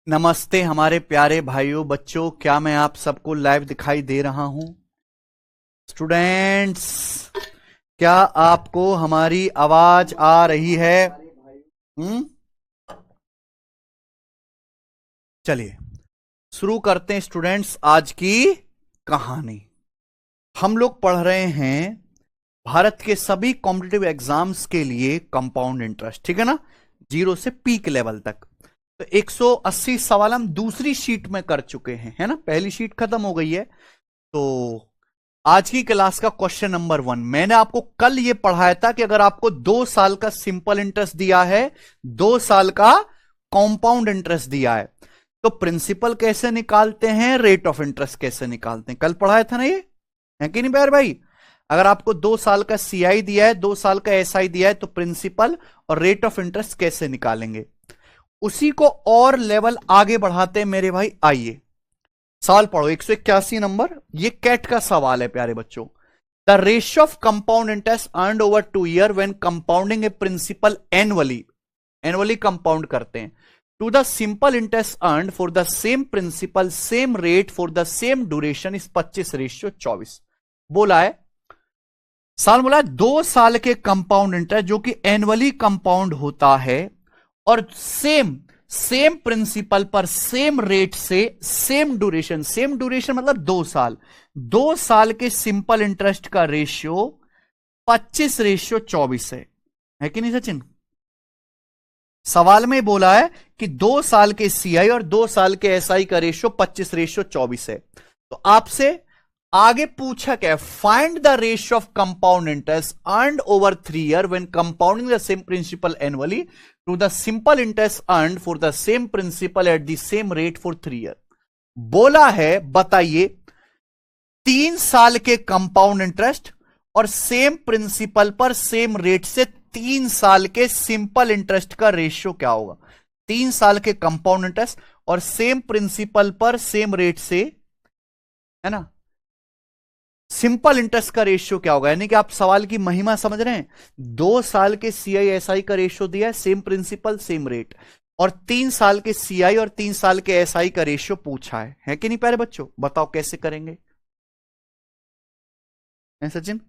नमस्ते हमारे प्यारे भाइयों बच्चों, क्या मैं आप सबको लाइव दिखाई दे रहा हूं? स्टूडेंट्स, क्या आपको हमारी आवाज आ रही है? हम्म चलिए शुरू करते हैं स्टूडेंट्स आज की कहानी। हम लोग पढ़ रहे हैं भारत के सभी कॉम्पिटिटिव एग्जाम्स के लिए कंपाउंड इंटरेस्ट, ठीक है ना, जीरो से पीक लेवल तक। तो 180 सवाल हम दूसरी शीट में कर चुके हैं, है ना, पहली शीट खत्म हो गई है। तो आज की क्लास का क्वेश्चन नंबर 1, मैंने आपको कल यह पढ़ाया था कि अगर आपको 2 साल का सिंपल इंटरेस्ट दिया है, 2 साल का कॉम्पाउंड इंटरेस्ट दिया है, तो प्रिंसिपल कैसे निकालते हैं, रेट ऑफ इंटरेस्ट कैसे निकालते हैं, कल पढ़ाया था ना ये, है कि नहीं प्यारे भाई? अगर आपको 2 साल का सीआई दिया है, 2 साल का एसआई दिया है, तो प्रिंसिपल और रेट ऑफ इंटरेस्ट कैसे निकालेंगे, उसी को और लेवल आगे बढ़ाते हैं मेरे भाई। आइए सवाल पढ़ो, 181 नंबर, ये कैट का सवाल है प्यारे बच्चों। The ratio of compound interest earned over 2 year when compounding a principal annually, annually compound करते हैं, to the simple interest earned for the same principal same rate for the same duration is 25:24। बोला है, साल बोला 2 साल के compound interest जो कि एनुअली कंपाउंड होता है और सेम सेम प्रिंसिपल पर सेम रेट से सेम ड्यूरेशन मतलब 2 साल, 2 साल के सिंपल इंटरेस्ट का रेशियो 25:24 है कि नहीं सचिन? सवाल में बोला है कि 2 साल के सीआई और 2 साल के एसआई का रेशियो 25:24 है। तो आपसे आगे पूछा क्या है, find the ratio of compound interest earned over 3 year when compounding the same principal annually to the simple interest earned for the same principal at the same rate for 3 year. बोला है, बताइए 3 साल के कंपाउंड इंटरेस्ट और same principal पर same rate से 3 साल के सिंपल इंटरेस्ट का रेशियो क्या होगा। 3 साल के कंपाउंड इंटरेस्ट और सेम प्रिंसिपल पर सेम रेट से, है ना, सिंपल इंटरेस्ट का रेशियो क्या होगा। यानी कि आप सवाल की महिमा समझ रहे हैं, 2 साल के सीआई एसआई का रेशियो दिया है, सेम प्रिंसिपल सेम रेट, और 3 साल के सीआई और 3 साल के एसआई का रेशियो पूछा है कि नहीं प्यारे बच्चों? बताओ कैसे करेंगे, है सचिन?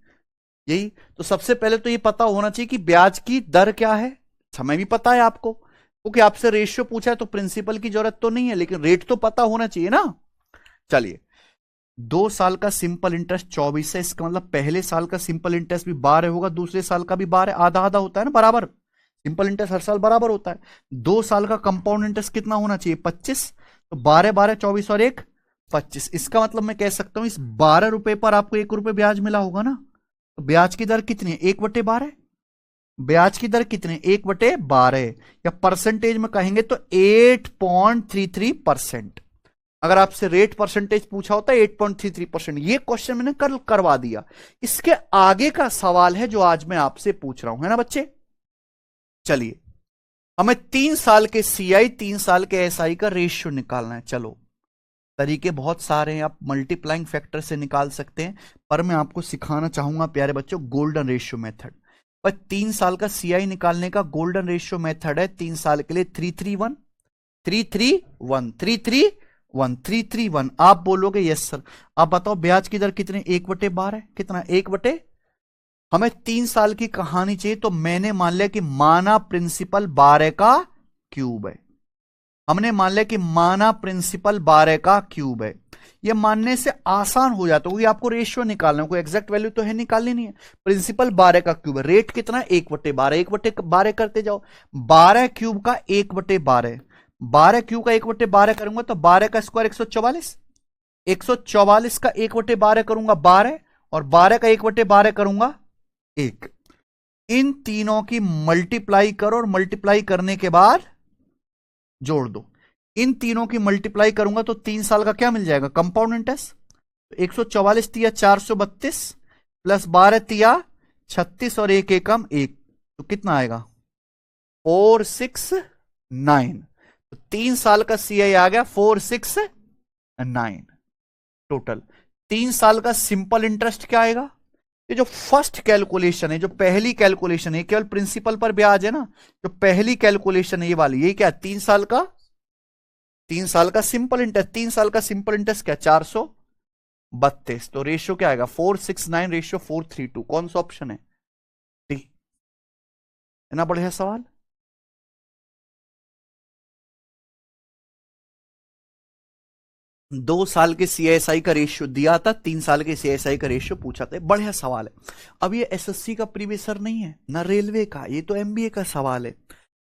यही तो सबसे पहले तो ये पता होना चाहिए कि ब्याज की दर क्या है, समय भी पता है आपको, क्योंकि आपसे रेशियो पूछा है तो प्रिंसिपल की जरूरत तो नहीं है, लेकिन रेट तो पता होना चाहिए ना। चलिए, 2 साल का सिंपल इंटरेस्ट 24 है, इसका मतलब पहले साल का सिंपल इंटरेस्ट भी 12 होगा, दूसरे साल का भी 12, आधा आधा होता है ना, बराबर। सिंपल इंटरेस्ट हर साल बराबर होता है। 2 साल का कंपाउंड इंटरेस्ट कितना होना चाहिए, 25, तो 12 12 24 और 1 25। इसका मतलब मैं कह सकता हूं इस 12 रुपए पर आपको 1 रुपए ब्याज मिला होगा ना। तो ब्याज की दर कितनी है, 1/12। ब्याज की दर कितनी, 1/12, या परसेंटेज में कहेंगे तो 8.33%। अगर आपसे रेट परसेंटेज पूछा होता है 8.33%। ये क्वेश्चन मैंने कल करवा दिया। इसके आगे का सवाल है जो आज मैं आपसे पूछ रहा हूं, है ना बच्चे? चलिए, हमें 3 साल के सीआई 3 साल के एसआई का रेशियो निकालना है। चलो, तरीके बहुत सारे हैं, आप मल्टीप्लाइंग फैक्टर से निकाल सकते हैं, पर मैं आपको सिखाना चाहूंगा प्यारे बच्चों गोल्डन रेशियो मेथड। पर 3 साल का सीआई निकालने का गोल्डन रेशियो मेथड है 3 साल के लिए 331 331 331 331। आप बोलोगे यस सर। आप बताओ ब्याज की दर कितनी, 1/12, कितना, 1/, हमें 3 साल की कहानी चाहिए, तो मैंने मान लिया कि माना प्रिंसिपल 12 का क्यूब है। हमने मान लिया कि माना प्रिंसिपल 12 का क्यूब है। यह मानने से आसान हो जाता है, क्योंकि आपको रेशियो निकालना है, कोई एग्जैक्ट वैल्यू तो है निकालनी नहीं है। प्रिंसिपल 12 का क्यूब है, रेट कितना, 1/12, 1/12 करते जाओ। 12 क्यूब का 1/12, 12 क्यूब का 1/12 करूंगा तो 12 का स्क्वायर 144, 144 का 1/12 करूंगा 12, और 12 का 1/12 करूंगा 1। इन तीनों की मल्टीप्लाई करो और मल्टीप्लाई करने के बाद जोड़ दो। इन तीनों की मल्टीप्लाई करूंगा तो 3 साल का क्या मिल जाएगा, कंपाउंड इंटरेस्ट। 144 तिया 432 प्लस 12 तिया 36 और 1 एकम 1, तो कितना आएगा, 469। तो 3 साल का सीआई आ गया 469 टोटल। 3 साल का सिंपल इंटरेस्ट क्या आएगा, ये जो फर्स्ट कैलकुलेशन है, जो पहली कैलकुलेशन है, केवल प्रिंसिपल पर ब्याज है ना, जो पहली कैलकुलेशन है ये वाली, ये क्या, 3 साल का 3 साल का सिंपल इंटरेस्ट, 3 साल का सिंपल इंटरेस्ट क्या, 432, तो रेशियो क्या आएगा 469:432, कौन सा ऑप्शन है, डी। है ना बढ़िया सवाल। दो साल के सीएसआई का रेशियो दिया था, 3 साल के सीएसआई का रेशियो पूछा था, बढ़िया सवाल है। अब ये एसएससी का प्रीवियसर नहीं है ना रेलवे का, ये तो एमबीए का सवाल है।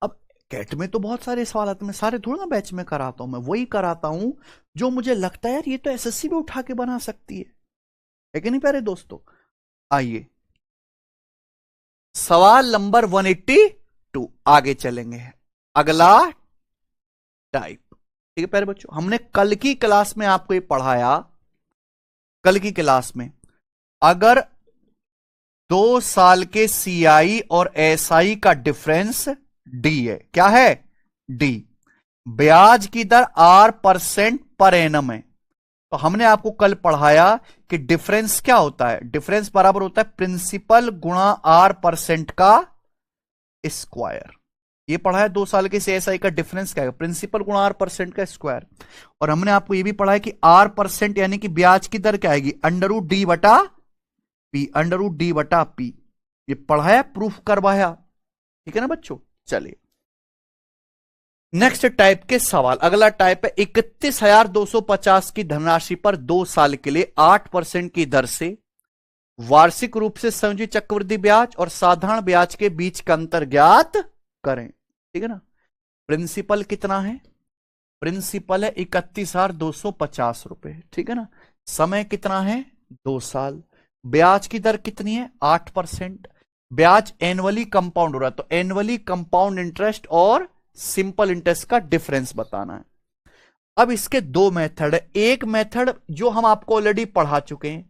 अब कैट में तो बहुत सारे सवाल आते हैं, मैं सारे थोड़ा ना बैच में कराता हूं, मैं वही कराता हूं जो मुझे लगता है यार ये तो एसएससी भी उठा के बना सकती है कि नहीं प्यारे दोस्तों। आइए सवाल नंबर 182, आगे चलेंगे। अगला टाइप, ठीक है प्यारे बच्चों, हमने कल की क्लास में आपको ये पढ़ाया, कल की क्लास में अगर 2 साल के सीआई और एसआई का डिफरेंस डी है, क्या है, डी, ब्याज की दर R% पर एनम है, तो हमने आपको कल पढ़ाया कि डिफरेंस क्या होता है, डिफरेंस बराबर होता है प्रिंसिपल गुणा R% का स्क्वायर। ये पढ़ा है 2 साल के सीएसआई का डिफरेंस क्या है, प्रिंसिपल गुणा R% का स्क्वायर। और हमने आपको ये भी पढ़ा है कि R% यानी कि ब्याज की दर क्या आएगी, √D बटा P, √D बटा P। ये पढ़ाया, प्रूफ करवाया, ठीक है ना बच्चों। चलिए नेक्स्ट टाइप के सवाल, अगला टाइप है 31,250 की धनराशि पर 2 साल के लिए 8% की दर से वार्षिक रूप से संयोजित चक्रवृद्धि ब्याज और साधारण ब्याज के बीच का अंतर ज्ञात करें, ठीक है ना। प्रिंसिपल कितना है, प्रिंसिपल है 31,250 रुपए, ठीक है ना। समय कितना है 2 साल, ब्याज की दर कितनी है 8%, ब्याज एनुअली कंपाउंड हो रहा है, तो एनुअली कंपाउंड इंटरेस्ट और सिंपल इंटरेस्ट का डिफरेंस बताना है। अब इसके दो मेथड है, एक मेथड जो हम आपको ऑलरेडी पढ़ा चुके हैं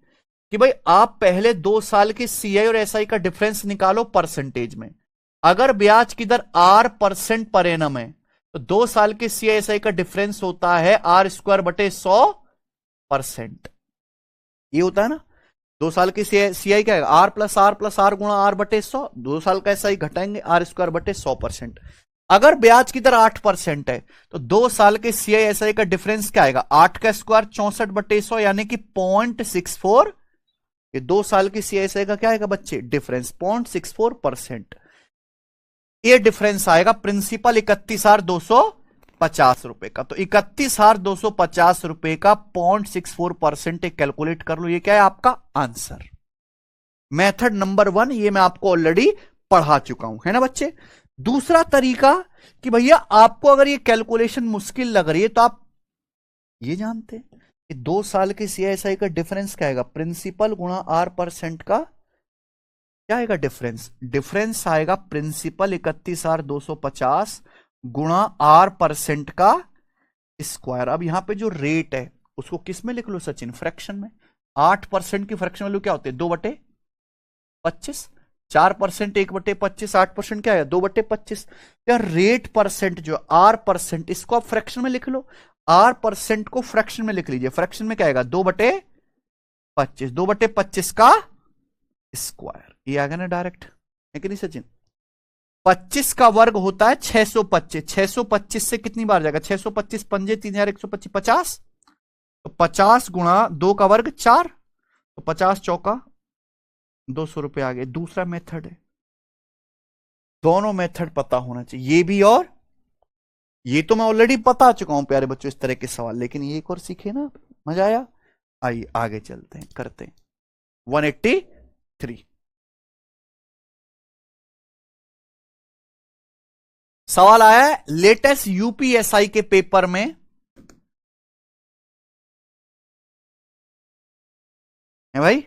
कि भाई आप पहले 2 साल के सीआई और एसआई का डिफरेंस निकालो परसेंटेज में, अगर ब्याज की दर R% पर एनम है तो 2 साल के सीआईएसआई का डिफरेंस होता है R² / 100%। ये होता है ना, 2 साल की सीआई क्या है R+R+R गुणा R/100, 2 साल का एसआई घटाएंगे R² / 100%। अगर ब्याज की दर 8% है तो 2 साल के सीआईएसआई का डिफरेंस क्या आएगा 8 का स्क्वायर 64/100 यानी कि 0.64। ये 2 साल की सीआईएसआई का क्या आएगा बच्चे डिफरेंस 0.64%। ये डिफरेंस आएगा प्रिंसिपल 31,250 रुपए का, तो 31,250 रुपए का 0.64% कैलकुलेट कर लो, ये क्या है आपका आंसर। मेथड नंबर 1 ये मैं आपको ऑलरेडी पढ़ा चुका हूं, है ना बच्चे। दूसरा तरीका कि भैया आपको अगर ये कैलकुलेशन मुश्किल लग रही है तो आप ये जानते हैं कि 2 साल के सीआईएसआई का डिफरेंस क्या आएगा, प्रिंसिपल गुणा R% का क्या आएगा डिफरेंस, डिफरेंस आएगा प्रिंसिपल 31,250 गुणा R% का स्क्वायर। अब यहां पे जो रेट है उसको किस में लिख लो सचिन, फ्रैक्शन में। 8% की फ्रैक्शन वैल्यू क्या होती है 2/25, 4% 1/25, 8% क्या है 2/25। या रेट परसेंट जो R%, इसको आप फ्रैक्शन में लिख लो, R% को फ्रैक्शन में लिख लीजिए, फ्रैक्शन में क्या आएगा 2/25, 2/25 का स्क्वायर। ये आ गया ना डायरेक्ट, है कि नहीं सचिन। 25 का वर्ग होता है 625, 625 से कितनी बार जाएगा 625 पंजे 3,125, 50, तो 50 गुणा 2 का वर्ग 4, तो 50 चौका 200 रुपए आ गए। दूसरा मेथड है, दोनों मेथड पता होना चाहिए, ये भी और ये तो मैं ऑलरेडी बता चुका हूं प्यारे बच्चों इस तरह के सवाल, लेकिन ये एक और सीखे ना, मजा आया। आइए आगे चलते हैं, करते हैं 183। सवाल आया है लेटेस्ट यूपीएसआई के पेपर में, है भाई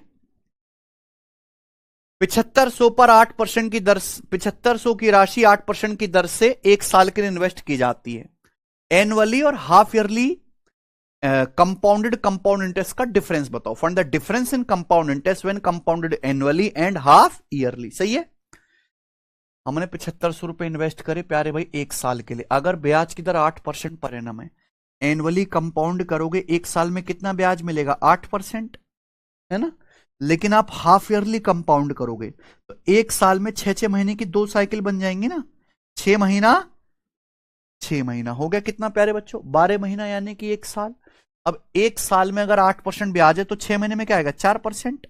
7500 पर 8% की दर, 7500 की राशि 8% की दर से 1 साल के लिए इन्वेस्ट की जाती है। एनुअली और half yearly compounded compound interest का डिफरेंस बताओ, find the difference in compound interest when compounded annually and half yearly. सही है, हमने 7500 रुपए इन्वेस्ट करे प्यारे भाई 1 साल के लिए, अगर ब्याज की दर 8% पर एनम है, एनुअली कंपाउंड करोगे 1 साल में कितना ब्याज मिलेगा 8%, है ना। लेकिन आप हाफ ईयरली कंपाउंड करोगे तो 1 साल में 6-6 महीने की 2 साइकिल बन जाएंगी ना, 6 महीना 6 महीना हो गया कितना प्यारे बच्चों, 12 महीना यानी कि 1 साल। अब 1 साल में अगर 8% ब्याज है तो 6 महीने में क्या आएगा 4%।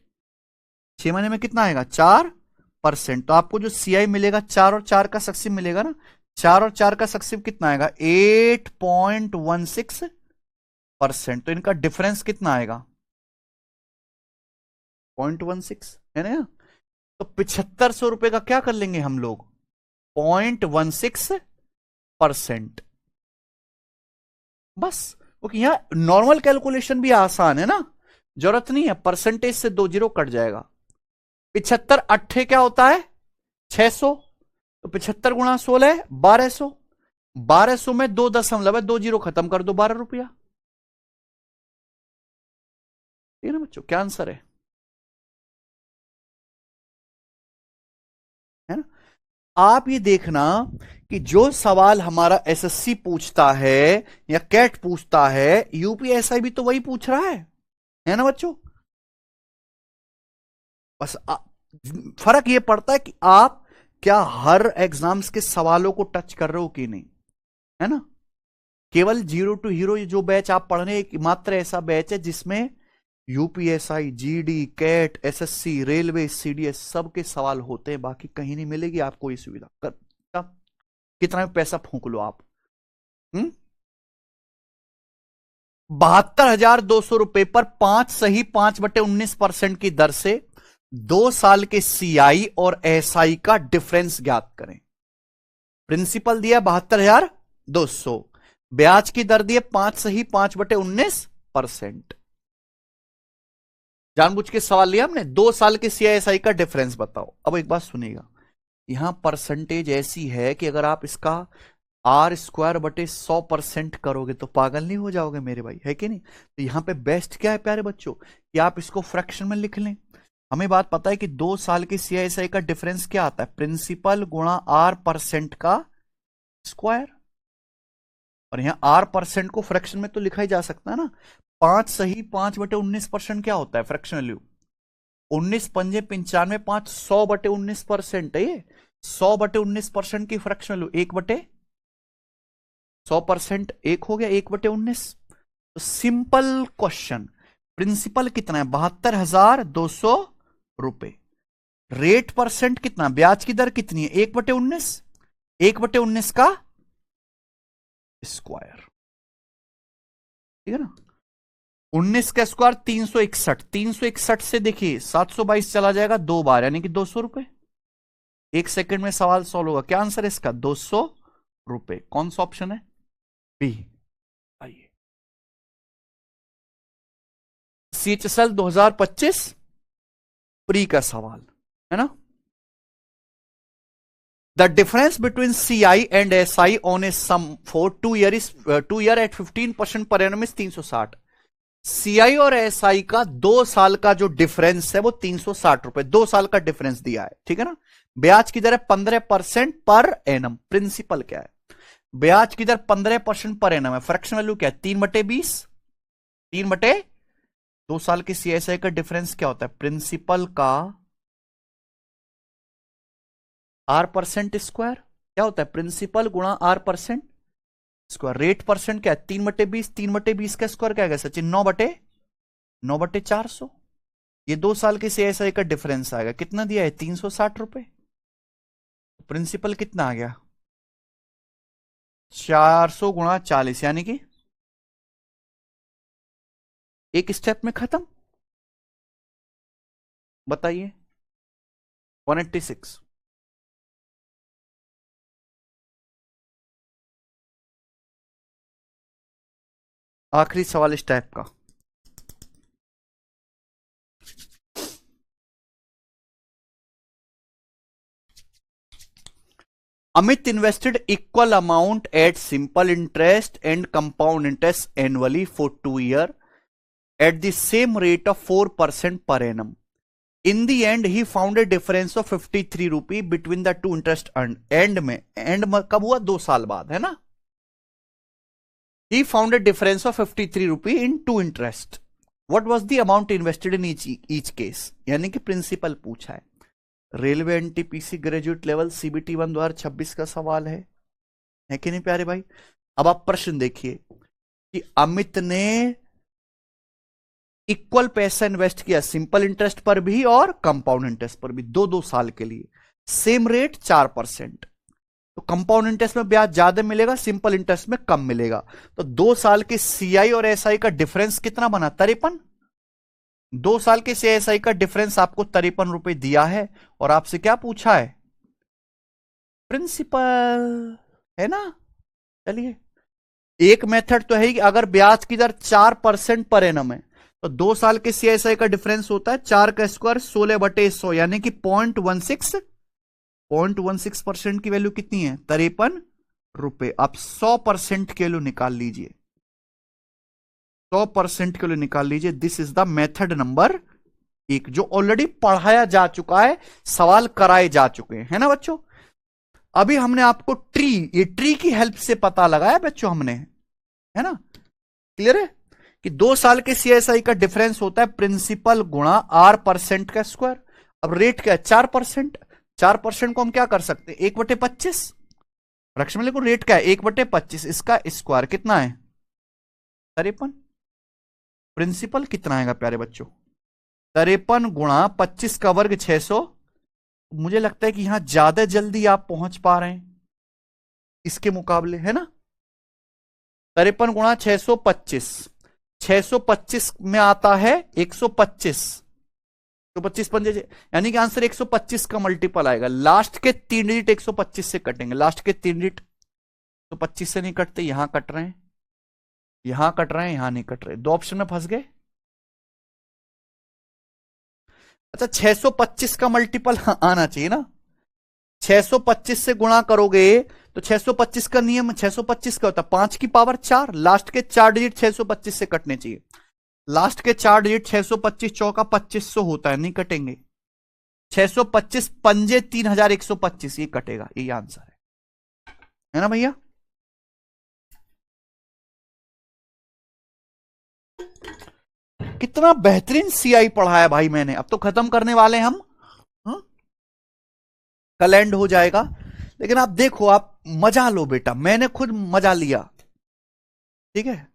6 महीने में कितना आएगा 4%। तो आपको जो सीआई मिलेगा 4 और 4 का सक्सिव मिलेगा ना, 4 और 4 का सक्सिव कितना आएगा 8.16%। तो इनका डिफरेंस कितना आएगा 0.16 है ना। तो 7500 रुपए का क्या कर लेंगे हम लोग 0.16%। बस क्योंकि यहां नॉर्मल कैलकुलेशन भी आसान है ना, जरूरत नहीं है परसेंटेज से 2 जीरो कट जाएगा। 75 अट्ठे क्या होता है 600, तो 75 गुणा 16 है 1200। 1200 में 2 दशमलव है, 2 जीरो खत्म कर दो 12 रुपया। ठीक है ना बच्चों, क्या आंसर है ना। आप ये देखना कि जो सवाल हमारा एसएससी पूछता है या कैट पूछता है, यूपीएसआई भी तो वही पूछ रहा है ना बच्चों। बस फर्क ये पड़ता है कि आप क्या हर एग्जाम्स के सवालों को टच कर रहे हो कि नहीं, है ना। केवल जीरो टू हीरो जो बैच आप पढ़ रहे हैं मात्र ऐसा बैच है जिसमें UPSI, GD, CAT, SSC, railway, CDS सबके सवाल होते हैं, बाकी कहीं नहीं मिलेगी आपको ये सुविधा। कितना भी पैसा फूंक लो आप। 72,200 रुपए पर 5 सही 5/19% की दर से 2 साल के सीआई और एसआई का डिफरेंस ज्ञात करें। प्रिंसिपल दिया 72,200, ब्याज की दर दी 5 सही 5/19%। जानबूझ के सवाल लिया हमने, 2 साल के सीआईएसआई का डिफरेंस बताओ। अब एक बात सुनिएगा, यहां परसेंटेज ऐसी है कि अगर आप इसका R²/100% करोगे तो पागल नहीं हो जाओगे मेरे भाई, है कि नहीं। तो यहां पे बेस्ट क्या है प्यारे बच्चों कि आप इसको फ्रैक्शन में लिख लें। हमें बात पता है कि 2 साल के सीआईएसआई का डिफरेंस क्या आता है, प्रिंसिपल गुणा R% का स्क्वायर। और यहां R% को फ्रैक्शन में तो लिखा ही जा सकता है ना। 5 सही 5/19% क्या होता है फ्रैक्शन वैल्यू, 19 पंजे 95, 5 100/19% है ये। 100/19% की फ्रैक्शन वैल्यू 1/100%, 1 हो गया 1/19। तो सिंपल क्वेश्चन, प्रिंसिपल कितना है 72,200 रुपए, रेट परसेंट कितना, ब्याज की दर कितनी है 1/19, 1/19 का स्क्वायर। ठीक है ना। 19 का स्क्वायर 361, 361 से देखिए 722 चला जाएगा 2 बार यानी कि 200 रुपए। 1 सेकंड में सवाल सॉल्व होगा। क्या आंसर है इसका 200 रुपए। कौन सा ऑप्शन है बी। आइए सीएचएसएल 2025 प्री का सवाल है ना। The difference between CI and SI on a sum for 2 year is 2 year at 15% per annum is 360। CI और एसआई का 2 साल का जो डिफरेंस है वो 360 रुपए, 2 साल का डिफरेंस दिया है। ठीक है ना। ब्याज की दर है 15% पर एनम। प्रिंसिपल क्या है, ब्याज की दर 15% पर एनम है, फ्रैक्शन वैल्यू क्या है 3/20, 3/2 साल के सीएसआई का डिफरेंस क्या होता है, प्रिंसिपल का R% स्क्वायर क्या होता है, प्रिंसिपल गुणा R% स्क्वायर। रेट परसेंट क्या है 3/20, 3/20 का स्क्वायर क्या है सचिन 9/400। ये 2 साल के सीएसआई का डिफरेंस आएगा, कितना दिया है 360 रुपए। प्रिंसिपल कितना आ गया 400 गुणा 40 यानी कि एक स्टेप में खत्म। बताइए 186। आखिरी सवाल इस टाइप का, Amit invested equal amount at simple interest and compound interest annually for 2 years at the same rate of 4% per annum. In the end, he found a difference of 53 rupee between the two interest earned. End में कब हुआ 2 साल बाद है ना। He found a difference of 53 rupee in two interest. What was the amount invested in each case? यानी कि principal पूछा है। Railway NTPC graduate level CBT 1 2026 का सवाल है। है कि नहीं प्यारे भाई? अब आप प्रश्न देखिए कि अमित ने इक्वल पैसा इन्वेस्ट किया सिंपल इंटरेस्ट पर भी और कंपाउंड इंटरेस्ट पर भी, 2-2 साल के लिए, सेम रेट 4%। तो कंपाउंड इंटरेस्ट में ब्याज ज्यादा मिलेगा, सिंपल इंटरेस्ट में कम मिलेगा। तो 2 साल के सीआई और एसआई का डिफरेंस कितना बना? 53। 2 साल के सीआईएसआई का डिफरेंस आपको 53 रुपए दिया है और आपसे क्या पूछा है? प्रिंसिपल, है ना? चलिए, एक मेथड तो है कि अगर ब्याज की दर 4% पर एनम है तो 2 साल के सीआईएसआई का डिफरेंस होता है 4 का स्क्वायर 16/100, यानी कि 0.16% की वैल्यू कितनी है? 53 रुपए। आप 100% के लिए निकाल लीजिए, 100% के लिए निकाल लीजिए। This is the method number 1, जो ऑलरेडी पढ़ाया जा चुका है, सवाल कराए जा चुके हैं, है ना बच्चों? अभी हमने आपको ये ट्री की हेल्प से पता लगाया बच्चों हमने, है ना? क्लियर है कि 2 साल के सीएसआई का डिफरेंस होता है प्रिंसिपल गुणा R% का स्क्वायर। अब रेट क्या है? 4%। 4% को हम क्या कर सकते हैं? 1/25। फ्रैक्शन में लिखो, रेट क्या है? 1/25, इसका स्क्वायर कितना है? 53। प्रिंसिपल कितना आएगा प्यारे बच्चों? 53 गुणा 25 का वर्ग 600। मुझे लगता है कि यहां ज्यादा जल्दी आप पहुंच पा रहे हैं इसके मुकाबले, है ना? 53 गुणा 625, 625 में आता है 125, तो 25 पंजे, यानी कि आंसर 125 का मल्टीपल आएगा। लास्ट के 3 डिजिट 125 से कटेंगे, लास्ट के 3 डिजिट तो 25 से नहीं कटते, यहां कट रहे हैं, यहां कट रहे हैं, यहां नहीं कट रहे, 2 ऑप्शन में फंस गए। अच्छा, 625 का मल्टीपल आना चाहिए ना? 625 से गुणा करोगे तो 625 का नियम 625 का होता है 5 की पावर 4, लास्ट के 4 डिजिट 625 से कटने चाहिए। लास्ट के 4 डिजिट 625 चौका 2500 होता है, नहीं कटेंगे। 625 पंजे 3125, ये कटेगा, ये आंसर है ना भैया? कितना बेहतरीन सीआई पढ़ाया भाई मैंने। अब तो खत्म करने वाले हम, कल एंड हो जाएगा, लेकिन आप देखो, आप मजा लो बेटा, मैंने खुद मजा लिया, ठीक है?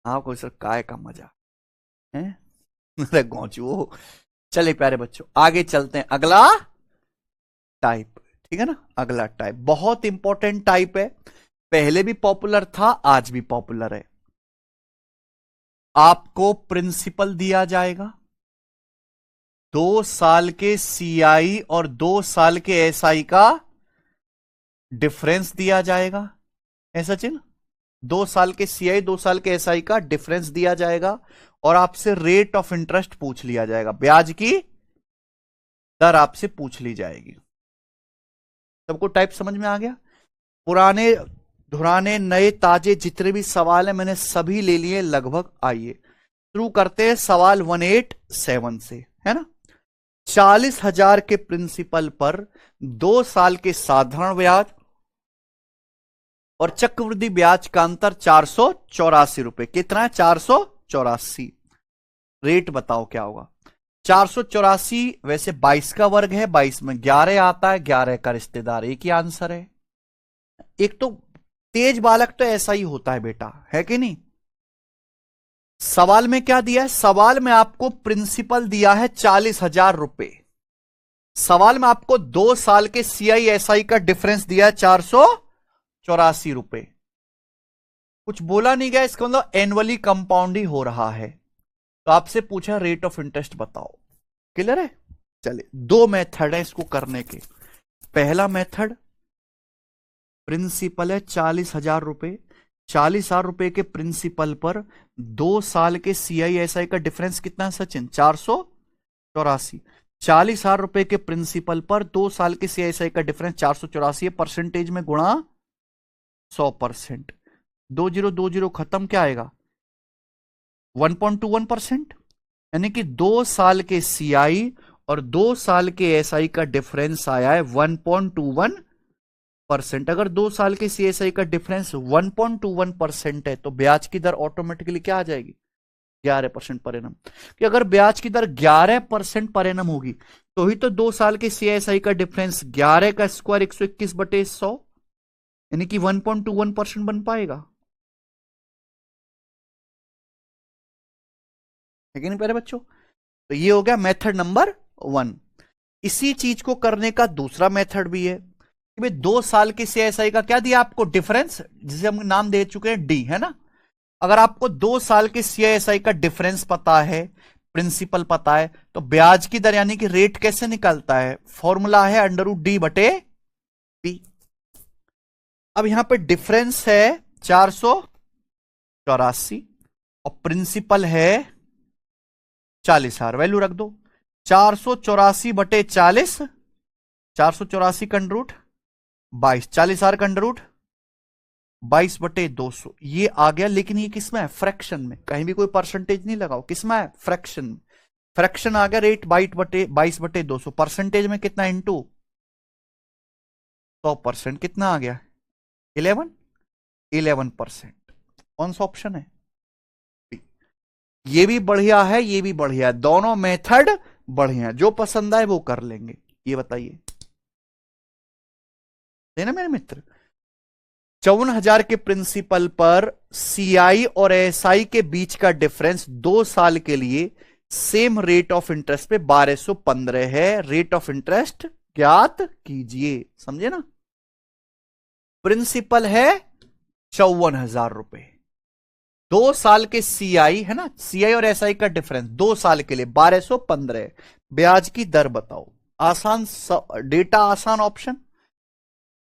आपको सर काय का मजा है? अरे गौचू। चले प्यारे बच्चों, आगे चलते हैं। अगला टाइप, ठीक है ना? अगला टाइप बहुत इंपॉर्टेंट टाइप है, पहले भी पॉपुलर था, आज भी पॉपुलर है। आपको प्रिंसिपल दिया जाएगा, 2 साल के सीआई और 2 साल के एसआई का डिफरेंस दिया जाएगा। ऐसा चिन्ह, 2 साल के सीआई 2 साल के एसआई का डिफरेंस दिया जाएगा और आपसे रेट ऑफ इंटरेस्ट पूछ लिया जाएगा, ब्याज की दर आपसे पूछ ली जाएगी। सबको टाइप समझ में आ गया? पुराने धुराने नए ताजे जितने भी सवाल हैं मैंने सभी ले लिए लगभग। आइए शुरू करते हैं सवाल 187 से, है ना? 40,000 के प्रिंसिपल पर 2 साल के साधारण ब्याज और चक्रवृद्धि ब्याज का अंतर 484 रुपए। कितना है? 484। रेट बताओ क्या होगा? 484 वैसे 22 का वर्ग है, 22 में 11 आता है, 11 का रिश्तेदार एक ही आंसर है। एक तो तेज बालक तो ऐसा ही होता है बेटा, है कि नहीं? सवाल में क्या दिया है? सवाल में आपको प्रिंसिपल दिया है 40,000 रुपए। सवाल में आपको 2 साल के सीआई एसआई का डिफरेंस दिया है 484 रुपए। कुछ बोला नहीं गया, इसका मतलब एनुअली कंपाउंड ही हो रहा है। तो आपसे पूछा रेट ऑफ इंटरेस्ट बताओ। क्लियर है? चलिए, 2 मेथड है इसको करने के। पहला मेथड, प्रिंसिपल है 40,000 रुपए, 40,000 रुपए के प्रिंसिपल पर 2 साल के सीआईएसआई का डिफरेंस कितना है सचिन? 484। 40,000 रुपए के प्रिंसिपल पर 2 साल के सीआईएसआई का डिफरेंस 484 है, परसेंटेज में गुणा 100%। 2020 खत्म, क्या आएगा? 1.21%, यानी कि 2 साल के सीआई और 2 साल के एसआई का डिफरेंस आया है 1.21%। अगर 2 साल के सीएसआई का डिफरेंस 1.21% है तो ब्याज की दर ऑटोमेटिकली क्या आ जाएगी? 11% पर एनम। कि अगर ब्याज की दर 11% पर एनम होगी तो ही तो 2 साल के सीएसआई का डिफरेंस 11 का स्क्वायर 121/100, यानी कि 1.21% बन पाएगा, है कि नहीं प्यारे बच्चों। तो ये हो गया मेथड नंबर 1। इसी चीज को करने का दूसरा मेथड भी है कि भाई 2 साल की सीएसआई का क्या दिया आपको, डिफरेंस, जिसे हम नाम दे चुके हैं डी, है ना। अगर आपको 2 साल के सीआईएसआई का डिफरेंस पता है, प्रिंसिपल पता है, तो ब्याज की दर यानी कि रेट कैसे निकलता है, फॉर्मूला है √D/P। अब यहां पे डिफरेंस है 484 और प्रिंसिपल है 40,000, वैल्यू रख दो 484/40, 484 का अंडर रूट 22, 40,000 का अंडर रूट 22/200, ये आ गया। लेकिन ये किसमें है, फ्रैक्शन में, कहीं भी कोई परसेंटेज नहीं लगाओ, किसमें है, फ्रैक्शन में। फ्रैक्शन आ गया रेट 22/200, परसेंटेज में कितना, इंटू 100%, कितना आ गया 11%। कौन सा ऑप्शन है, ये भी बढ़िया है, ये भी बढ़िया है, दोनों मेथड बढ़िया है, जो पसंद आए वो कर लेंगे। ये बताइए, है ना मेरे मित्र। 54,000 के प्रिंसिपल पर सीआई और एसआई के बीच का डिफरेंस 2 साल के लिए सेम रेट ऑफ इंटरेस्ट पे 1215 है। रेट ऑफ इंटरेस्ट ज्ञात कीजिए, समझे ना। प्रिंसिपल है 54,000 रुपए, 2 साल के सीआई है ना, सीआई और एसआई का डिफरेंस 2 साल के लिए 1215। ब्याज की दर बताओ, आसान डेटा, आसान ऑप्शन।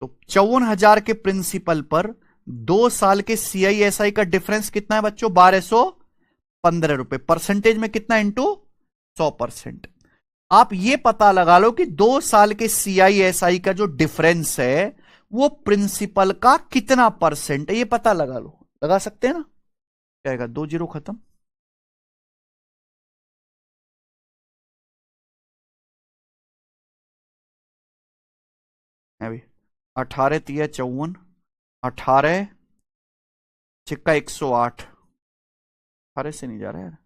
तो 54,000 के प्रिंसिपल पर 2 साल के सीआईएसआई का डिफरेंस कितना है बच्चों, 1215 रुपए, परसेंटेज में कितना, इंटू 100%। आप ये पता लगा लो कि 2 साल के सीआईएसआई का जो डिफरेंस है वो प्रिंसिपल का कितना परसेंट है, ये पता लगा लो। लगा सकते हैं ना, क्या आएगा, 2 जीरो खत्म। अभी 18 तिया 54, 18 छिक्का 108, 18 से नहीं जा रहा है,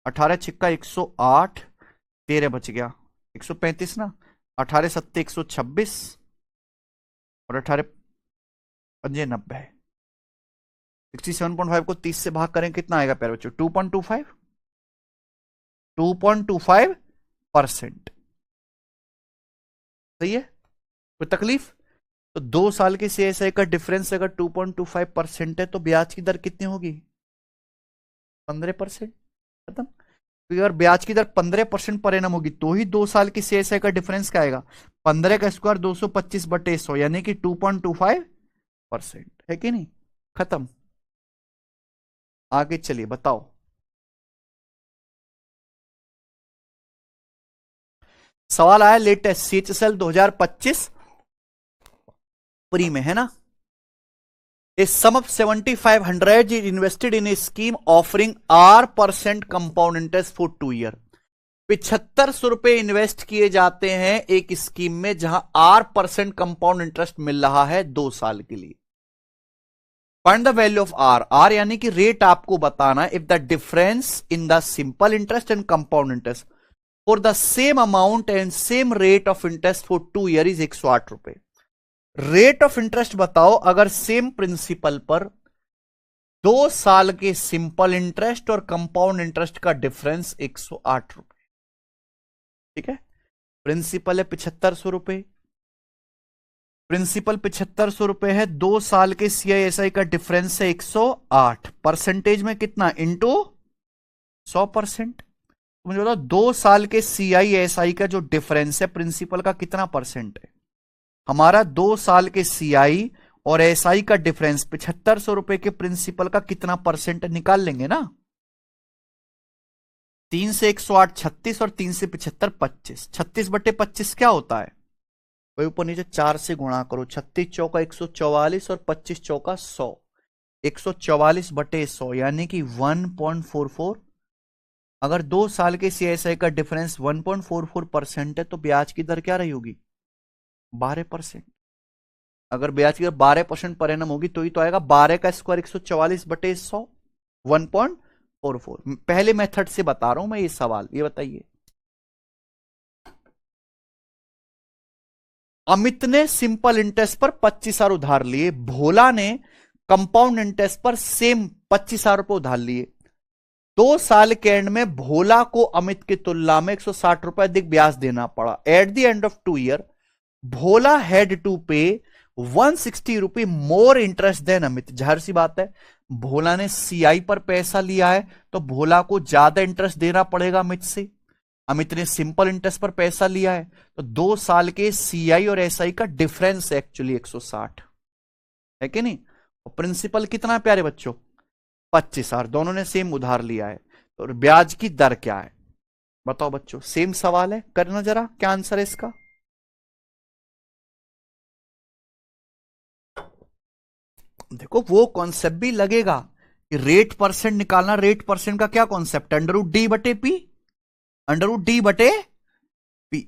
18 छिक्का 108, 13 बच गया 135 ना, 18 सत्ते 126 और 18 पंजे 90। 67.5 को 30 से भाग करें कितना आएगा प्यारे बच्चों, 2.25, 2.25%। सही है, कोई तकलीफ। तो 2 साल के सीएसआई का डिफरेंस अगर 2.25% है तो ब्याज की दर कितनी होगी, 15%। खत्म। तो अगर ब्याज की दर 15% पर एनम होगी तो ही 2 साल की सीएसआई का डिफरेंस क्या आएगा, 15 का स्क्वायर 225/100, यानी कि 2.25% है कि नहीं। खत्म। आगे चलिए बताओ। सवाल आया लेटेस्ट सीएचएसएल 2025 प्री में, है ना। A sum of 7,500 is invested in a scheme offering R% compound interest for 2 years. 7500 रुपए इन्वेस्ट किए जाते हैं एक स्कीम में जहां R% कंपाउंड इंटरेस्ट मिल रहा है 2 साल के लिए। Find the value of R, R यानी कि रेट आपको बताना, if the difference in the simple interest and compound interest for the same amount and same rate of interest for 2 year is 108 रुपए। रेट ऑफ इंटरेस्ट बताओ अगर same principal पर 2 साल के सिंपल इंटरेस्ट और कंपाउंड इंटरेस्ट का difference 108 रुपए। ठीक है, प्रिंसिपल है 7500 रुपए, प्रिंसिपल 7500 रुपए है, 2 साल के सीआईएसआई का डिफरेंस है 108, परसेंटेज में कितना, इंटू 100%। मुझे बताओ 2 साल के सीआईएसआई का जो डिफरेंस है प्रिंसिपल का कितना परसेंट है। हमारा 2 साल के सीआई और एसआई का डिफरेंस 7500 रुपए के प्रिंसिपल का कितना परसेंट निकाल लेंगे ना। 3 से 108 36 और 3 से 75 25, 36/25 क्या होता है, वही ऊपर नीचे 4 से गुणा करो, 36 चौका 144 और 25 चौका 100, 144/100 यानी कि 1.44। अगर 2 साल के सीएसआई का डिफरेंस 1.44% है तो ब्याज की दर क्या रही होगी, 12%। अगर ब्याज की दर 12% पर एनम होगी तो ही तो आएगा 12 का स्क्वायर 144/100, 1.44। पहले मेथड से बता रहा हूं मैं ये सवाल, ये बताइए। अमित ने सिंपल इंटरेस्ट पर 25,000 उधार लिए, भोला ने कंपाउंड इंटरेस्ट पर सेम 25,000 रुपए उधार लिए। 2 साल के एंड में भोला को अमित की तुलना में 160 रुपए अधिक ब्याज देना पड़ा। At the end of 2 year Bhola had to pay 160 रुपए मोर इंटरेस्ट देन अमित। जाहिर सी बात है, भोला ने सीआई पर पैसा लिया है तो भोला को ज्यादा इंटरेस्ट देना पड़ेगा अमित से। अमित ने सिंपल इंटरेस्ट पर पैसा लिया है तो 2 साल के सीआई और एसआई का डिफरेंस है एक्चुअली 160, है कि नहीं। और प्रिंसिपल कितना है प्यारे बच्चों, 25,000। दोनों ने सेम उधार लिया है तो ब्याज की दर क्या है बताओ बच्चों। सेम सवाल है, करना जरा क्या आंसर है इसका। देखो वो कॉन्सेप्ट भी लगेगा कि रेट परसेंट निकालना। रेट परसेंट का क्या कॉन्सेप्ट है, अंडर रूट डी बटे पी।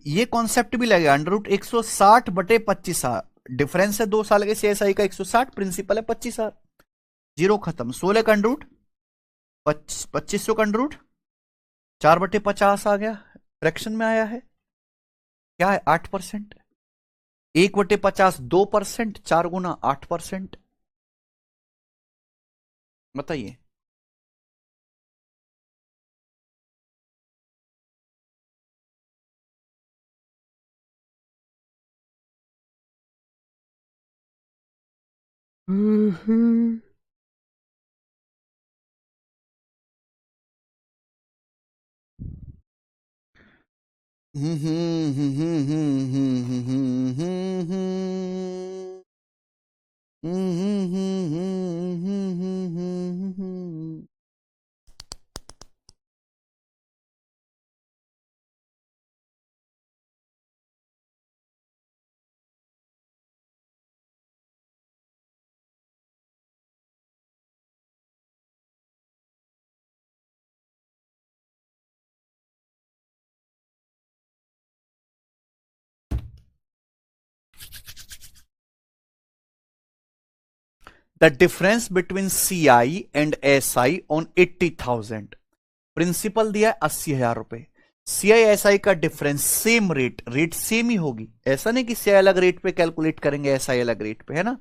ये कॉन्सेप्ट भी लगेगा। अंडर रूट 160/25,000 डिफरेंस है 2 साल के सीएसआई का 160, प्रिंसिपल है 25,000। जीरो खत्म। 16 का अंडर रूट 2500 का अंडर रूट 4/50 आ गया, फ्रैक्शन में आया है। क्या है 8%। 1/50 2%, 4 गुना 8%। बताइए। The difference between CI and SI on 80,000। Principal दिया 80,000 रुपए। सीआई एसआई का डिफरेंस सेम रेट सेम ही होगी। ऐसा नहीं कि सीआई अलग रेट पे कैलकुलेट करेंगे, एसआई अलग रेट पे, है ना।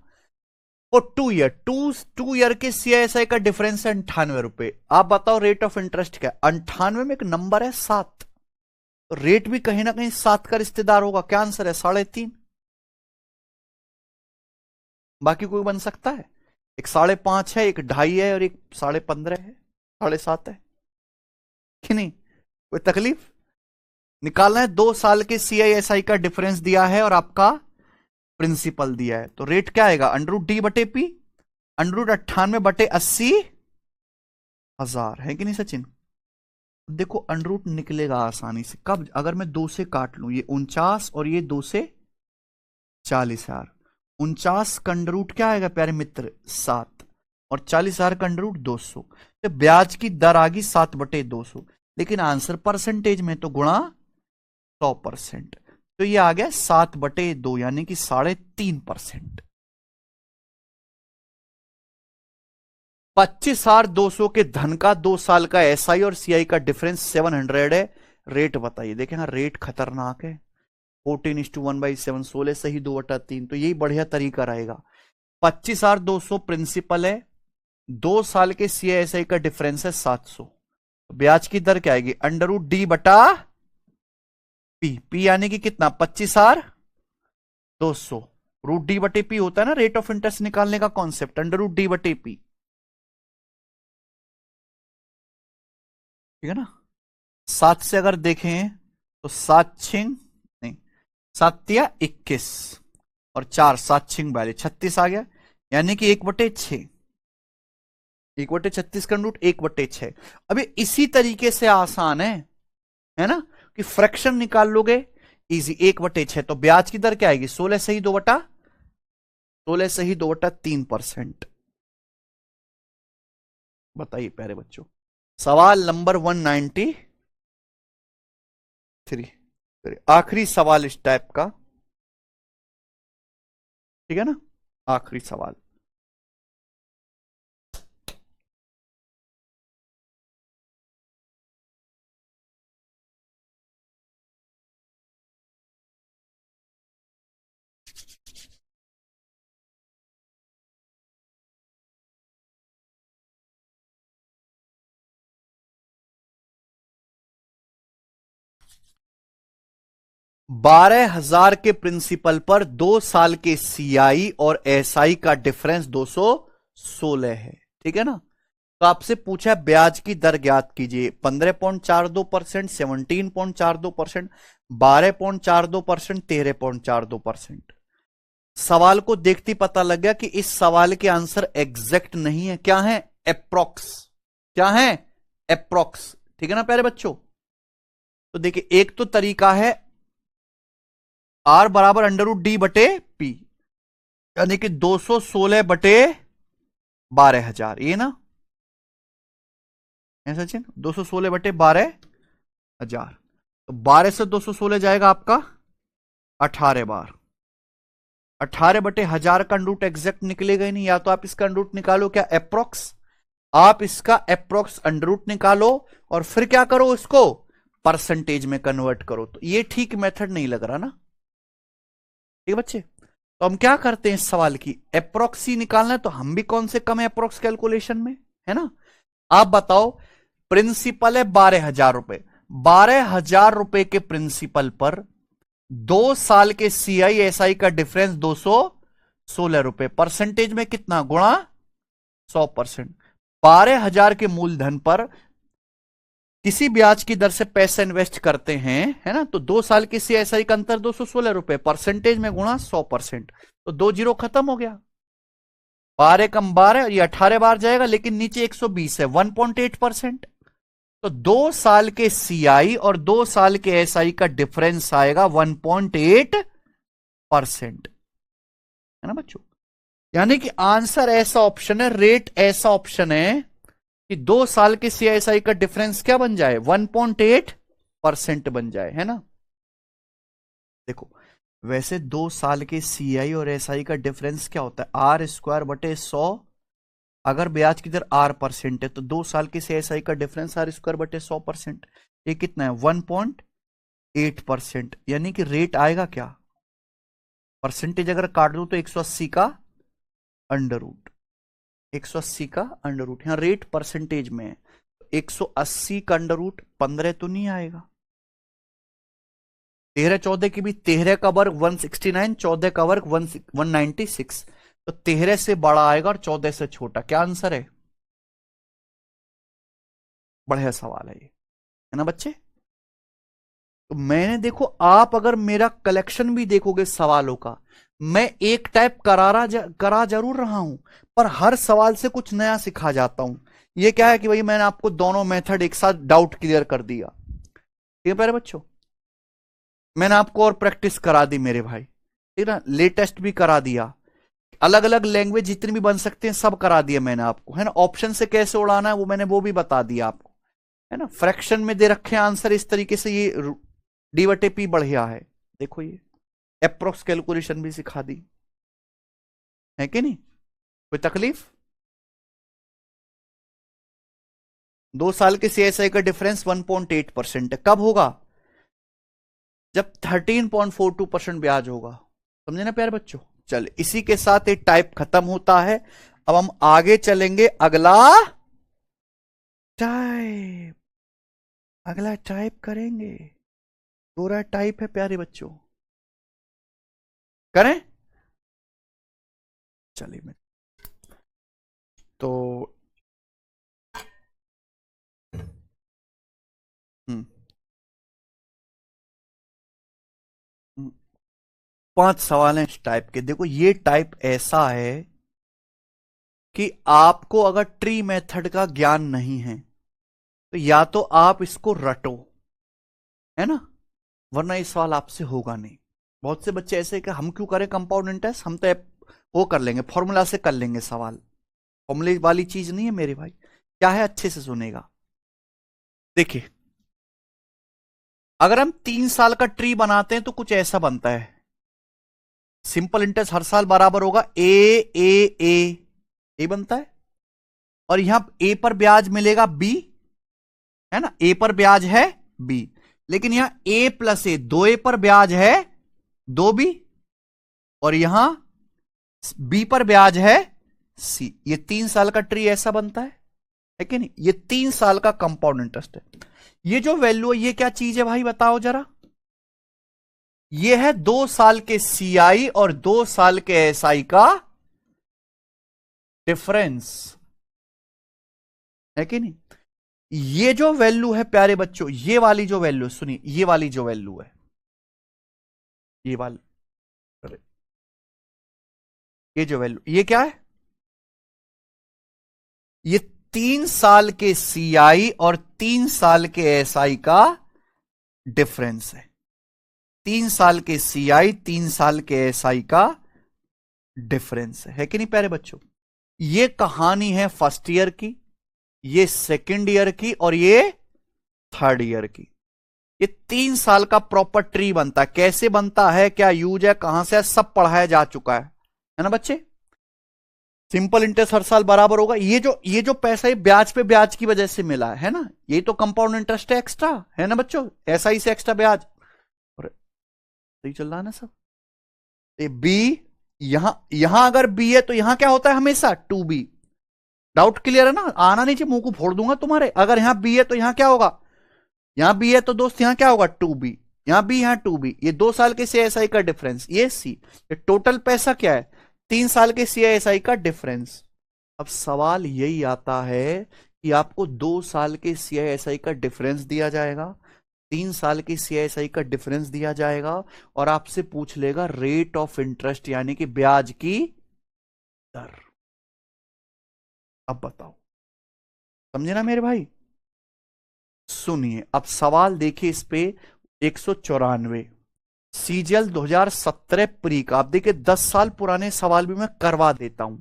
और 2 ईयर के सीआईएसआई का डिफरेंस है 98 रुपए। आप बताओ रेट ऑफ इंटरेस्ट क्या है। 98 में एक नंबर है 7, तो रेट भी कहीं ना कहीं 7 का रिश्तेदार होगा। क्या आंसर है 3.5। बाकी कोई बन सकता है। एक 5.5 है, एक 2.5 है और एक 15.5 है, 7.5 है कि नहीं। कोई तकलीफ। निकालना है 2 साल के सीआईएसआई का डिफरेंस दिया है और आपका प्रिंसिपल दिया है, तो रेट क्या आएगा अंडर रूट 98 है कि नहीं सचिन। देखो अंडर रूट निकलेगा आसानी से कब, अगर मैं 2 से काट लूं, ये 49 और ये 2 से 40,000। 49 का अंडर रूट क्या आएगा प्यारे मित्र 7, और 40,000 का अंडर रूट 200। तो ब्याज की दर आ गई 7/200, लेकिन आंसर परसेंटेज में तो गुणा 100%, तो ये आ गया 7/2 यानी कि 3.5%। 25,200 के धन का 2 साल का एसआई और सीआई का डिफरेंस 700 है। रेट बताइए। देखें हाँ, रेट खतरनाक है। 14:1/7, 16 सही 2/3, तो यही बढ़िया तरीका रहेगा। 25,200 प्रिंसिपल है, 2 साल के सीआईएसआई का डिफरेंस है 700। तो ब्याज की दर क्या आएगी अंडर रूट D/P। पी यानी कि कितना 25,200। रूट D/P होता है ना रेट ऑफ इंटरेस्ट निकालने का कॉन्सेप्ट, अंडर रूट D/P। ठीक है ना। 7 से अगर देखें तो 7 6 नहीं, 7 या 21 और 4 7 6 42 36 आ गया, यानी कि 1/6। 1/36 का रूट 1/6। अभी इसी तरीके से आसान है ना, कि फ्रैक्शन निकाल लोगे इजी। 1/6 तो ब्याज की दर क्या आएगी 16 सही 2/3%। बताइए प्यारे बच्चों। सवाल नंबर 193, आखिरी सवाल इस टाइप का, ठीक है ना, आखिरी सवाल। 12,000 के प्रिंसिपल पर 2 साल के सीआई और एसआई का डिफरेंस 216 है, ठीक है ना। तो आपसे पूछा ब्याज की दर ज्ञात कीजिए। 15.42%, 17.42%, 12.42%, 13.42%। सवाल को देखते पता लग गया कि इस सवाल के आंसर एग्जैक्ट नहीं है, क्या है, अप्रोक्स। क्या है, अप्रोक्स, ठीक है ना प्यारे बच्चों। तो देखिए एक तो तरीका है आर बराबर √d/p, यानी कि 216/12,000, ये ना है सचिन, 216/12,000। तो 12 से 216 जाएगा आपका 18 बार। 18/1000 का रूट एग्जैक्ट निकलेगा ही नहीं, या तो आप इसका रूट निकालो, क्या अप्रोक्स, आप इसका अप्रोक्स अंडरूट निकालो और फिर क्या करो, इसको परसेंटेज में कन्वर्ट करो। तो ये ठीक मेथड नहीं लग रहा ना, ठीक है बच्चे। तो हम क्या करते हैं, इस सवाल की अप्रोक्स ही निकालना है, तो हम भी कौन से कम है अप्रोक्स कैलकुलेशन में, है ना। आप बताओ, प्रिंसिपल है 12,000 रुपए, 12,000 रुपए के प्रिंसिपल पर 2 साल के सीआई एसआई का डिफरेंस 216 रुपए, परसेंटेज में कितना, गुणा 100%। 12,000 के मूलधन पर किसी ब्याज की दर से पैसा इन्वेस्ट करते हैं, है ना, तो 2 साल के सीआईएसआई का अंतर 216 रुपए, परसेंटेज में गुणा 100%। तो 2 जीरो खत्म हो गया, 12 कम 12, ये 18 बार जाएगा, लेकिन नीचे 120 है, 1.8%। तो 2 साल के सीआई और 2 साल के एसआई का डिफरेंस आएगा 1.8%, है ना बच्चों। यानी कि आंसर ऐसा ऑप्शन है, रेट ऐसा ऑप्शन है कि 2 साल के सीआईएसआई का डिफरेंस क्या बन जाए, 1.8% बन जाए, है ना। देखो वैसे 2 साल के सीआई और एसआई का डिफरेंस क्या होता है, R²/100। अगर ब्याज की दर R% है तो 2 साल के सीआईएसआई का डिफरेंस R²/100%, ये कितना है, 1.8%। यानी कि रेट आएगा क्या, परसेंटेज अगर काट दूं तो 180 का अंडर रूट, 180 का अंडर रूट, यहां रेट परसेंटेज में है, 180 का अंडर रूट 15 तो नहीं आएगा। 13 14 की भी, 13 का वर्ग 169, 14 का वर्ग 196, तो 13 से बड़ा आएगा और 14 से छोटा, क्या आंसर है। बढ़िया सवाल है ये, है ना बच्चे। तो मैंने देखो, आप अगर मेरा कलेक्शन भी देखोगे सवालों का, मैं एक टाइप करा जरूर रहा हूं, पर हर सवाल से कुछ नया सिखा जाता हूं। ये क्या है कि भाई मैंने आपको दोनों मेथड एक साथ डाउट क्लियर कर दिया, ठीक है प्यारे बच्चों। मैंने आपको और प्रैक्टिस करा दी मेरे भाई, ठीक है ना, लेटेस्ट भी करा दिया, अलग अलग लैंग्वेज जितनी भी बन सकते हैं सब करा दिया मैंने आपको, है ना। ऑप्शन से कैसे उड़ाना है वो मैंने वो भी बता दिया आपको, है ना। फ्रैक्शन में दे रखे हैं आंसर इस तरीके से, ये D/P बढ़िया है, देखो ये अप्रोक्स कैलकुलेशन भी सिखा दी, है कि नहीं, कोई तकलीफ। 2 साल के सीएसआई का डिफरेंस 1.8% है, कब होगा, जब 13.42% ब्याज होगा, समझे ना प्यारे बच्चों। चल इसी के साथ ये टाइप खत्म होता है। अब हम आगे चलेंगे, अगला टाइप करेंगे, पूरा टाइप है प्यारे बच्चों, करें। चलिए मैं तो हम्म 5 सवाल हैं इस टाइप के। देखो ये टाइप ऐसा है कि आपको अगर ट्री मेथड का ज्ञान नहीं है तो या तो आप इसको रटो, है ना, वरना ये सवाल आपसे होगा नहीं। बहुत से बच्चे ऐसे कि हम क्यों करें कंपाउंड इंटरेस्ट, हम तो वो कर लेंगे, फॉर्मूला से कर लेंगे सवाल। फॉर्मूले वाली चीज नहीं है मेरे भाई, क्या है अच्छे से सुनेगा। देखिए अगर हम 3 साल का ट्री बनाते हैं तो कुछ ऐसा बनता है, सिंपल इंटरेस्ट हर साल बराबर होगा ए बनता है, और यहां ए पर ब्याज मिलेगा बी, है ना, ए पर ब्याज है बी, लेकिन यहां A+A 2A पर ब्याज है 2B, और यहां बी पर ब्याज है सी। ये 3 साल का ट्री ऐसा बनता है कि नहीं, ये 3 साल का कंपाउंड इंटरेस्ट है। ये जो वैल्यू है ये क्या चीज है भाई बताओ जरा, ये है 2 साल के सीआई और 2 साल के एसआई का डिफरेंस, है कि नहीं। ये जो वैल्यू है प्यारे बच्चों, ये वाली जो वैल्यू, सुनिए, ये वाली जो वैल्यू है, ये वाली, अरे, ये जो वैल्यू, ये क्या है, ये 3 साल के सीआई और 3 साल के एसआई का डिफरेंस है। 3 साल के सीआई 3 साल के एसआई का डिफरेंस है कि नहीं प्यारे बच्चों। ये कहानी है फर्स्ट ईयर की, ये सेकेंड ईयर की और ये थर्ड ईयर की। ये 3 साल का प्रॉपर ट्री बनता है, कैसे बनता है, क्या यूज है, कहां से है, सब पढ़ाया जा चुका है ना बच्चे। सिंपल इंटरेस्ट हर साल बराबर होगा। ये जो पैसा है ब्याज पे ब्याज की वजह से मिला है ना, ये तो कंपाउंड इंटरेस्ट है एक्स्ट्रा, है ना बच्चों, ऐसा ही से एक्स्ट्रा ब्याज। और सही चल रहा है ना सब। बी, यहां अगर बी है तो यहां क्या होता है हमेशा 2b। डाउट क्लियर है ना, आना नहीं चाहिए, मुंह को फोड़ दूंगा तुम्हारे। अगर यहां बी है तो यहां क्या होगा, यहां बी है तो दोस्त यहां क्या होगा 2b, यहां बी, यहां 2b। ये 2 साल के सीआईएसआई का डिफरेंस, ये सी। ये टोटल पैसा क्या है, 3 साल के सीआईएसआई का डिफरेंस। अब सवाल यही आता है कि आपको 2 साल के सीआईएसआई का डिफरेंस दिया जाएगा, 3 साल के सीआईएसआई का डिफरेंस दिया जाएगा और आपसे पूछ लेगा रेट ऑफ इंटरेस्ट यानी कि ब्याज की दर। अब बताओ, समझे ना मेरे भाई। सुनिए अब सवाल देखिए इस पे, 194 सीजीएल 2017 प्री का। आप देखिए 10 साल पुराने सवाल भी मैं करवा देता हूं,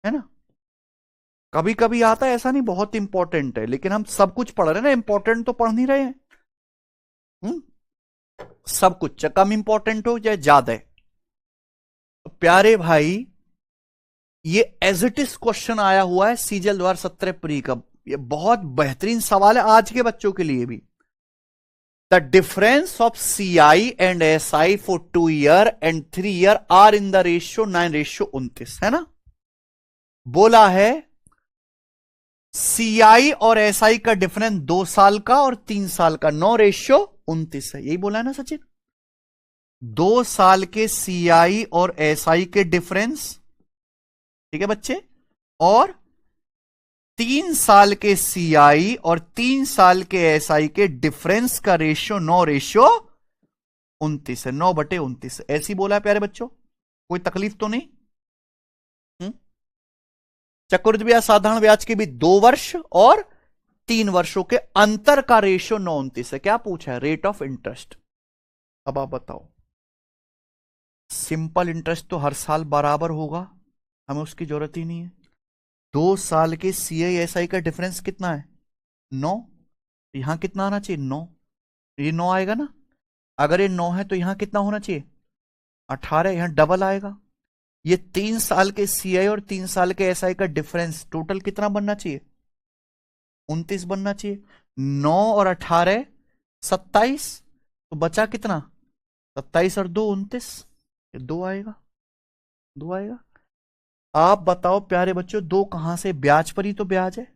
है ना। कभी कभी आता है, ऐसा नहीं बहुत इंपॉर्टेंट है, लेकिन हम सब कुछ पढ़ रहे हैं ना, इंपॉर्टेंट तो पढ़ नहीं रहे हैं। सब कुछ कम इंपॉर्टेंट हो चाहे ज्यादा है। तो प्यारे भाई ये एज इट इज क्वेश्चन आया हुआ है सीजीएल 2017 प्री का। ये बहुत बेहतरीन सवाल है आज के बच्चों के लिए भी। The difference of CI and SI for 2 year and 3 year are in the ratio 9:29, है ना। बोला है सीआई और एसआई का डिफरेंस 2 साल का और 3 साल का 9:29 है, यही बोला है ना सचिन। 2 साल के सीआई और एसआई के डिफरेंस, ठीक है बच्चे, और 3 साल के सीआई और 3 साल के एसआई के डिफरेंस का रेशियो 9:29 है, 9/29। ऐसी बोला है प्यारे बच्चों, कोई तकलीफ तो नहीं। चक्रवृद्धि ब्याज साधारण ब्याज के भी 2 वर्ष और 3 वर्षों के अंतर का रेशियो 9:29 है। क्या पूछा है, रेट ऑफ इंटरेस्ट। अब आप बताओ, सिंपल इंटरेस्ट तो हर साल बराबर होगा, हमें उसकी जरूरत ही नहीं है। 2 साल के सीआईएसआई का डिफरेंस कितना है 9, यहां कितना आना चाहिए 9, ये 9 आएगा ना। अगर ये 9 है तो यहां कितना होना चाहिए 18, यहां डबल आएगा। ये 3 साल के सीआई और 3 साल के एसआई का डिफरेंस टोटल कितना बनना चाहिए 29 बनना चाहिए। 9 और 18 27, तो बचा कितना 27 और 2 29, 2 आएगा, 2 आएगा। आप बताओ प्यारे बच्चों, 2 कहां से, ब्याज पर ही तो ब्याज है।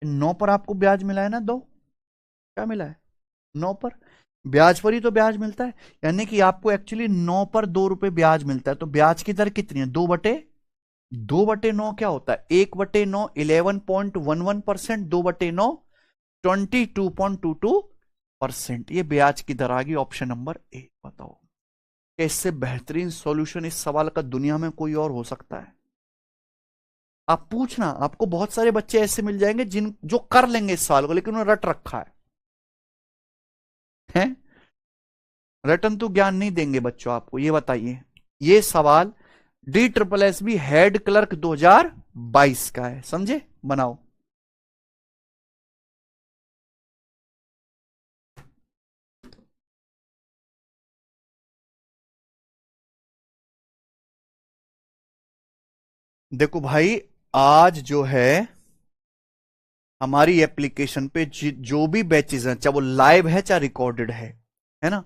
9 पर आपको ब्याज मिला है ना, 2 क्या मिला है 9 पर ब्याज पर ही तो ब्याज मिलता है, यानी कि आपको एक्चुअली 9 पर 2 रुपए ब्याज मिलता है। तो ब्याज की दर कितनी है 2/9 क्या होता है 1/9 11.11%, 2/9 22.22%। ये ब्याज की दर आ गई ऑप्शन नंबर ए। बताओ इससे बेहतरीन सॉल्यूशन इस सवाल का दुनिया में कोई और हो सकता है। आप पूछना, आपको बहुत सारे बच्चे ऐसे मिल जाएंगे जो कर लेंगे इस सवाल को, लेकिन उन्होंने रट रखा है? रटन तो ज्ञान नहीं देंगे बच्चों आपको। ये बताइए, ये सवाल DSSS हेड क्लर्क 2022 का है, समझे। बनाओ। देखो भाई, आज जो है हमारी एप्लीकेशन पे जो भी बैचेस हैं, चाहे वो लाइव है चाहे रिकॉर्डेड है ना,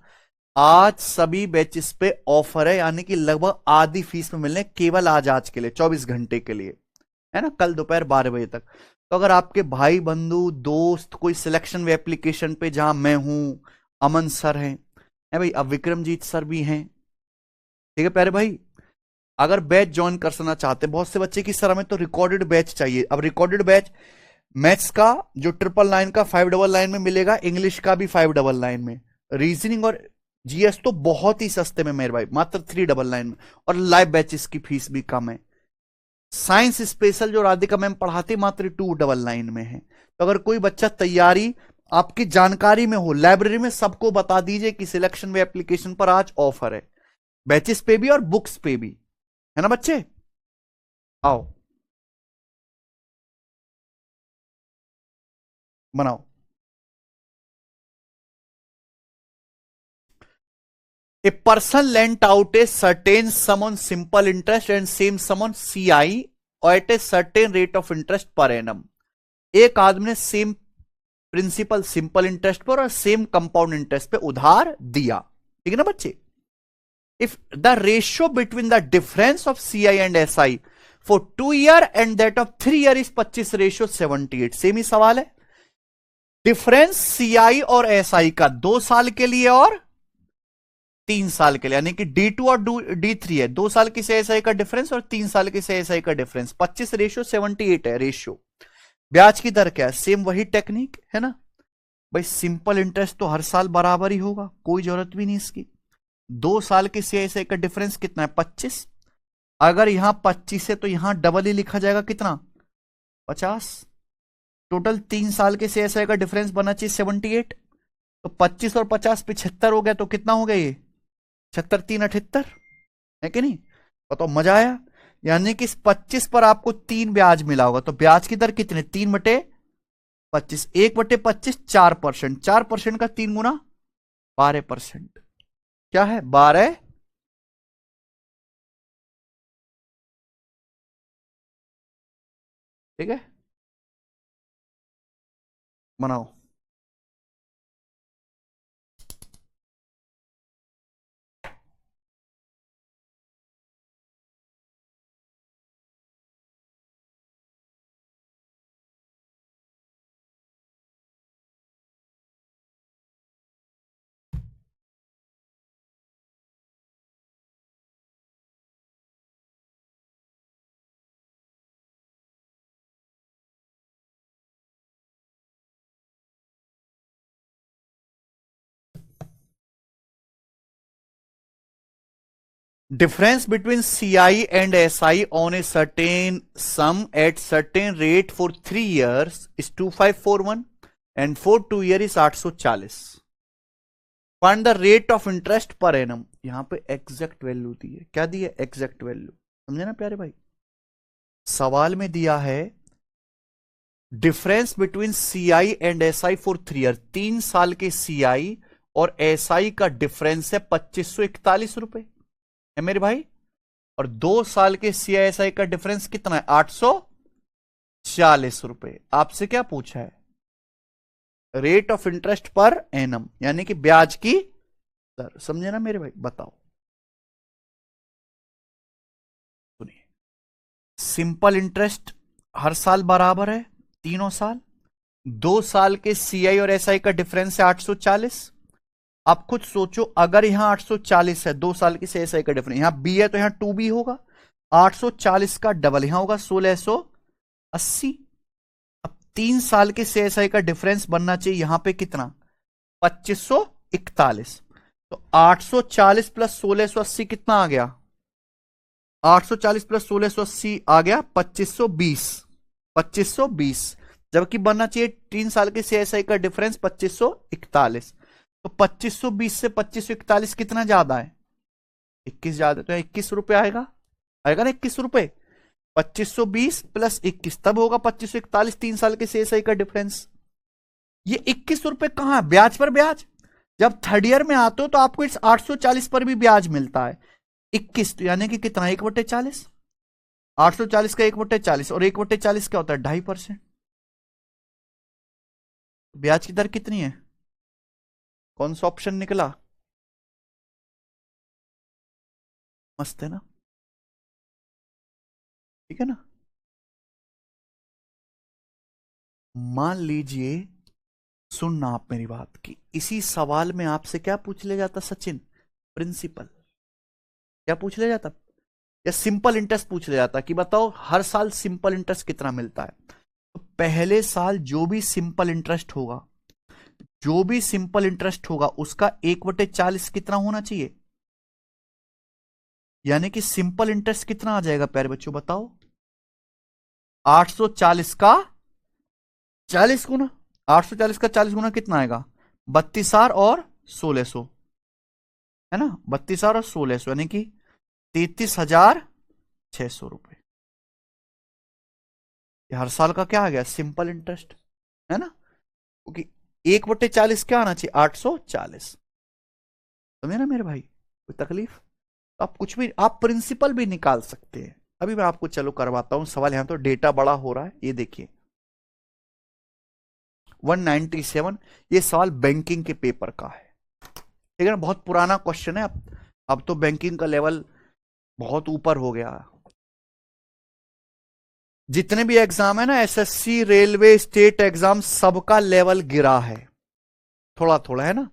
आज सभी बैचेस पे ऑफर है, यानी कि लगभग आधी फीस में मिलने, केवल आज के लिए 24 घंटे के लिए, है ना, कल दोपहर 12 बजे तक। तो अगर आपके भाई बंधु दोस्त कोई सिलेक्शन वे एप्लीकेशन पे, जहां मैं हूं, अमन सर हैं, है भाई। अब विक्रमजीत सर भी हैं, ठीक है प्यारे भाई। अगर बैच ज्वाइन करना चाहते हैं बहुत से बच्चे की सर हमें तो रिकॉर्डेड बैच चाहिए। अब रिकॉर्डेड बैच मैथ्स का जो 999 का 599 में मिलेगा, इंग्लिश का भी 599 में, रीजनिंग और जीएस तो बहुत ही सस्ते में मेरे भाई, मात्र 399 में। और लाइव बैचेस की फीस भी कम है। साइंस स्पेशल जो राधिका मैम पढ़ाती मात्र 299 में है। तो अगर कोई बच्चा तैयारी आपकी जानकारी में हो, लाइब्रेरी में सबको बता दीजिए कि सिलेक्शन वे एप्लीकेशन पर आज ऑफर है, बैचेस पे भी और बुक्स पे भी, है ना बच्चे। आओ बनाओ। A person lent out a certain sum on simple interest and same sum on CI or at a certain rate of interest per annum। एक आदमी ने सेम प्रिंसिपल सिंपल इंटरेस्ट पर और सेम कंपाउंड इंटरेस्ट पे उधार दिया, ठीक है ना बच्चे। If the ratio between the difference of CI and SI for 2 year and that of 3 year is 25:78। Same ही सवाल है। डिफरेंस CI और SI का 2 साल के लिए और 3 साल के लिए, यानी कि D2 और D3 है, 2 साल की CSI का डिफरेंस और 3 साल की CSI का डिफरेंस, 25:78 है रेशियो। ब्याज की दर क्या है, सेम वही टेक्निक है ना भाई। सिंपल इंटरेस्ट तो हर साल बराबर ही होगा, कोई जरूरत भी नहीं इसकी। 2 साल की CSI का डिफरेंस कितना है, 25। अगर यहां 25 है तो यहां डबल ही लिखा जाएगा, कितना, 50। टोटल 3 साल के CSI का डिफरेंस बना चाहिए 78। तो 25 और 50 75 हो गया, तो कितना हो गया ये, 76 3 78, है कि नहीं। बताओ मजा आया। यानी कि इस 25 पर आपको 3 ब्याज मिला होगा, तो ब्याज की दर कितनी, 3/25, 1/25 4%, 4% का 3 गुना 12%, क्या है 12। ठीक है बनाओ। Difference between CI and SI on a certain sum at certain rate for 3 years is 2541 and for 2 year is 840। Find the rate of interest per annum। यहां पे एग्जैक्ट वैल्यू दी है, क्या दी है, एग्जैक्ट वैल्यू, समझे ना प्यारे भाई। सवाल में दिया है difference between CI and SI for 3 year, 3 साल के CI और SI का डिफरेंस है 2541 रुपए, है मेरे भाई। और 2 साल के CISI का डिफरेंस कितना है, 840 रुपए। आपसे क्या पूछा है, rate of interest per annum, यानी कि ब्याज की दर, समझे ना मेरे भाई। बताओ सुनिए, सिंपल इंटरेस्ट हर साल बराबर है, तीनों साल। 2 साल के CI और SI का डिफरेंस है 840। आप खुद सोचो, अगर यहां 840 है, 2 साल की CSI का डिफरेंस, यहां B है तो यहां 2B होगा, 840 का डबल यहां होगा 1680। अब 3 साल के CSI का डिफरेंस बनना चाहिए यहां पे कितना, 2541। तो 840 प्लस 1680 कितना आ गया, 840 प्लस 1680 आ गया 2520, 2520। जबकि बनना चाहिए 3 साल के CSI का डिफरेंस 2541। तो 2520 से 2541 कितना ज्यादा है, 21 ज्यादा, तो 21 रुपए आएगा, आएगा ना 21 रुपए। 2520 प्लस 21 तब होगा 2541, 3 साल के CSI का डिफरेंस। ये 21 रुपए कहां है, ब्याज पर ब्याज। जब थर्ड ईयर में आते हो तो आपको इस 840 पर भी ब्याज मिलता है 21, तो यानी कि कितना, 1/40। 840 का 1/40 और 1/40 क्या होता है, 2.5%। ब्याज की दर कितनी है, कौन सा ऑप्शन निकला, मस्त है ना, ठीक है ना। मान लीजिए सुनना आप मेरी बात की, इसी सवाल में आपसे क्या पूछ लिया जाता सचिन? प्रिंसिपल। क्या पूछ लिया जाता? या सिंपल इंटरेस्ट पूछ लिया जाता कि बताओ हर साल सिंपल इंटरेस्ट कितना मिलता है। तो पहले साल जो भी सिंपल इंटरेस्ट होगा, जो भी सिंपल इंटरेस्ट होगा उसका 1/40 कितना होना चाहिए? यानी कि सिंपल इंटरेस्ट कितना आ जाएगा प्यारे बच्चों बताओ? 840 का 40 गुना, 840 का 40 गुना कितना आएगा? 32 और 1600, है ना? 32 और 1600 यानी कि 33,600 रुपए। हर साल का क्या आ गया? सिंपल इंटरेस्ट, है ना? क्योंकि 1/40 क्या आना चाहिए? 840। समझे ना मेरे भाई? कोई तकलीफ? तो आप कुछ भी, आप प्रिंसिपल भी निकाल सकते हैं। अभी मैं आपको चलो करवाता हूं सवाल। यहां तो डेटा बड़ा हो रहा है, ये देखिए 197। ये सवाल बैंकिंग के पेपर का है, ठीक है ना? बहुत पुराना क्वेश्चन है। अब तो बैंकिंग का लेवल बहुत ऊपर हो गया। जितने भी एग्जाम है ना, एसएससी, रेलवे, स्टेट एग्जाम, सबका लेवल गिरा है थोड़ा थोड़ा, है ना?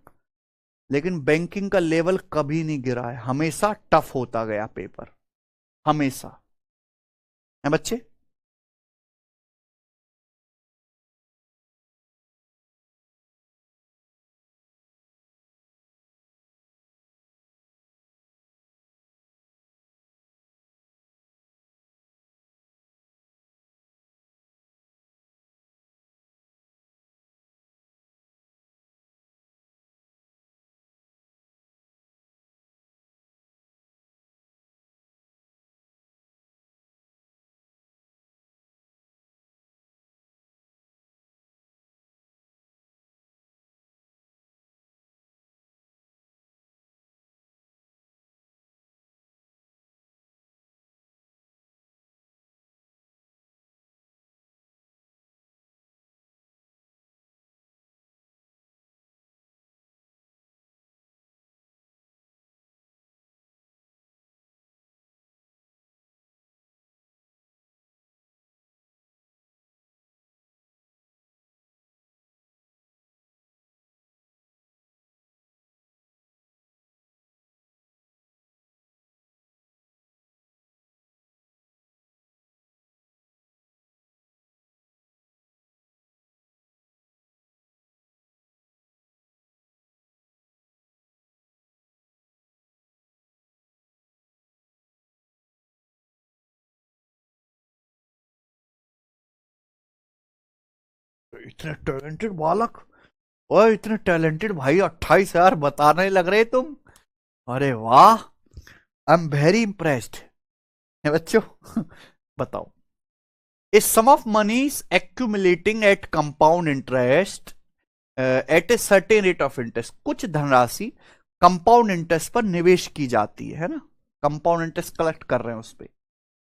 लेकिन बैंकिंग का लेवल कभी नहीं गिरा है, हमेशा टफ होता गया पेपर, हमेशा, है बच्चे? इतने टैलेंटेड बालक, और इतने टैलेंटेड भाई, 28,000 बताने लग रहे तुम? अरे वाह, आई एम वेरी इंप्रेस्ड है बच्चों। बताओ, a sum of moneys accumulating at compound interest at a certain rate of interest. कुछ धनराशि कंपाउंड इंटरेस्ट पर निवेश की जाती है ना? कंपाउंड इंटरेस्ट कलेक्ट कर रहे हैं उस पर।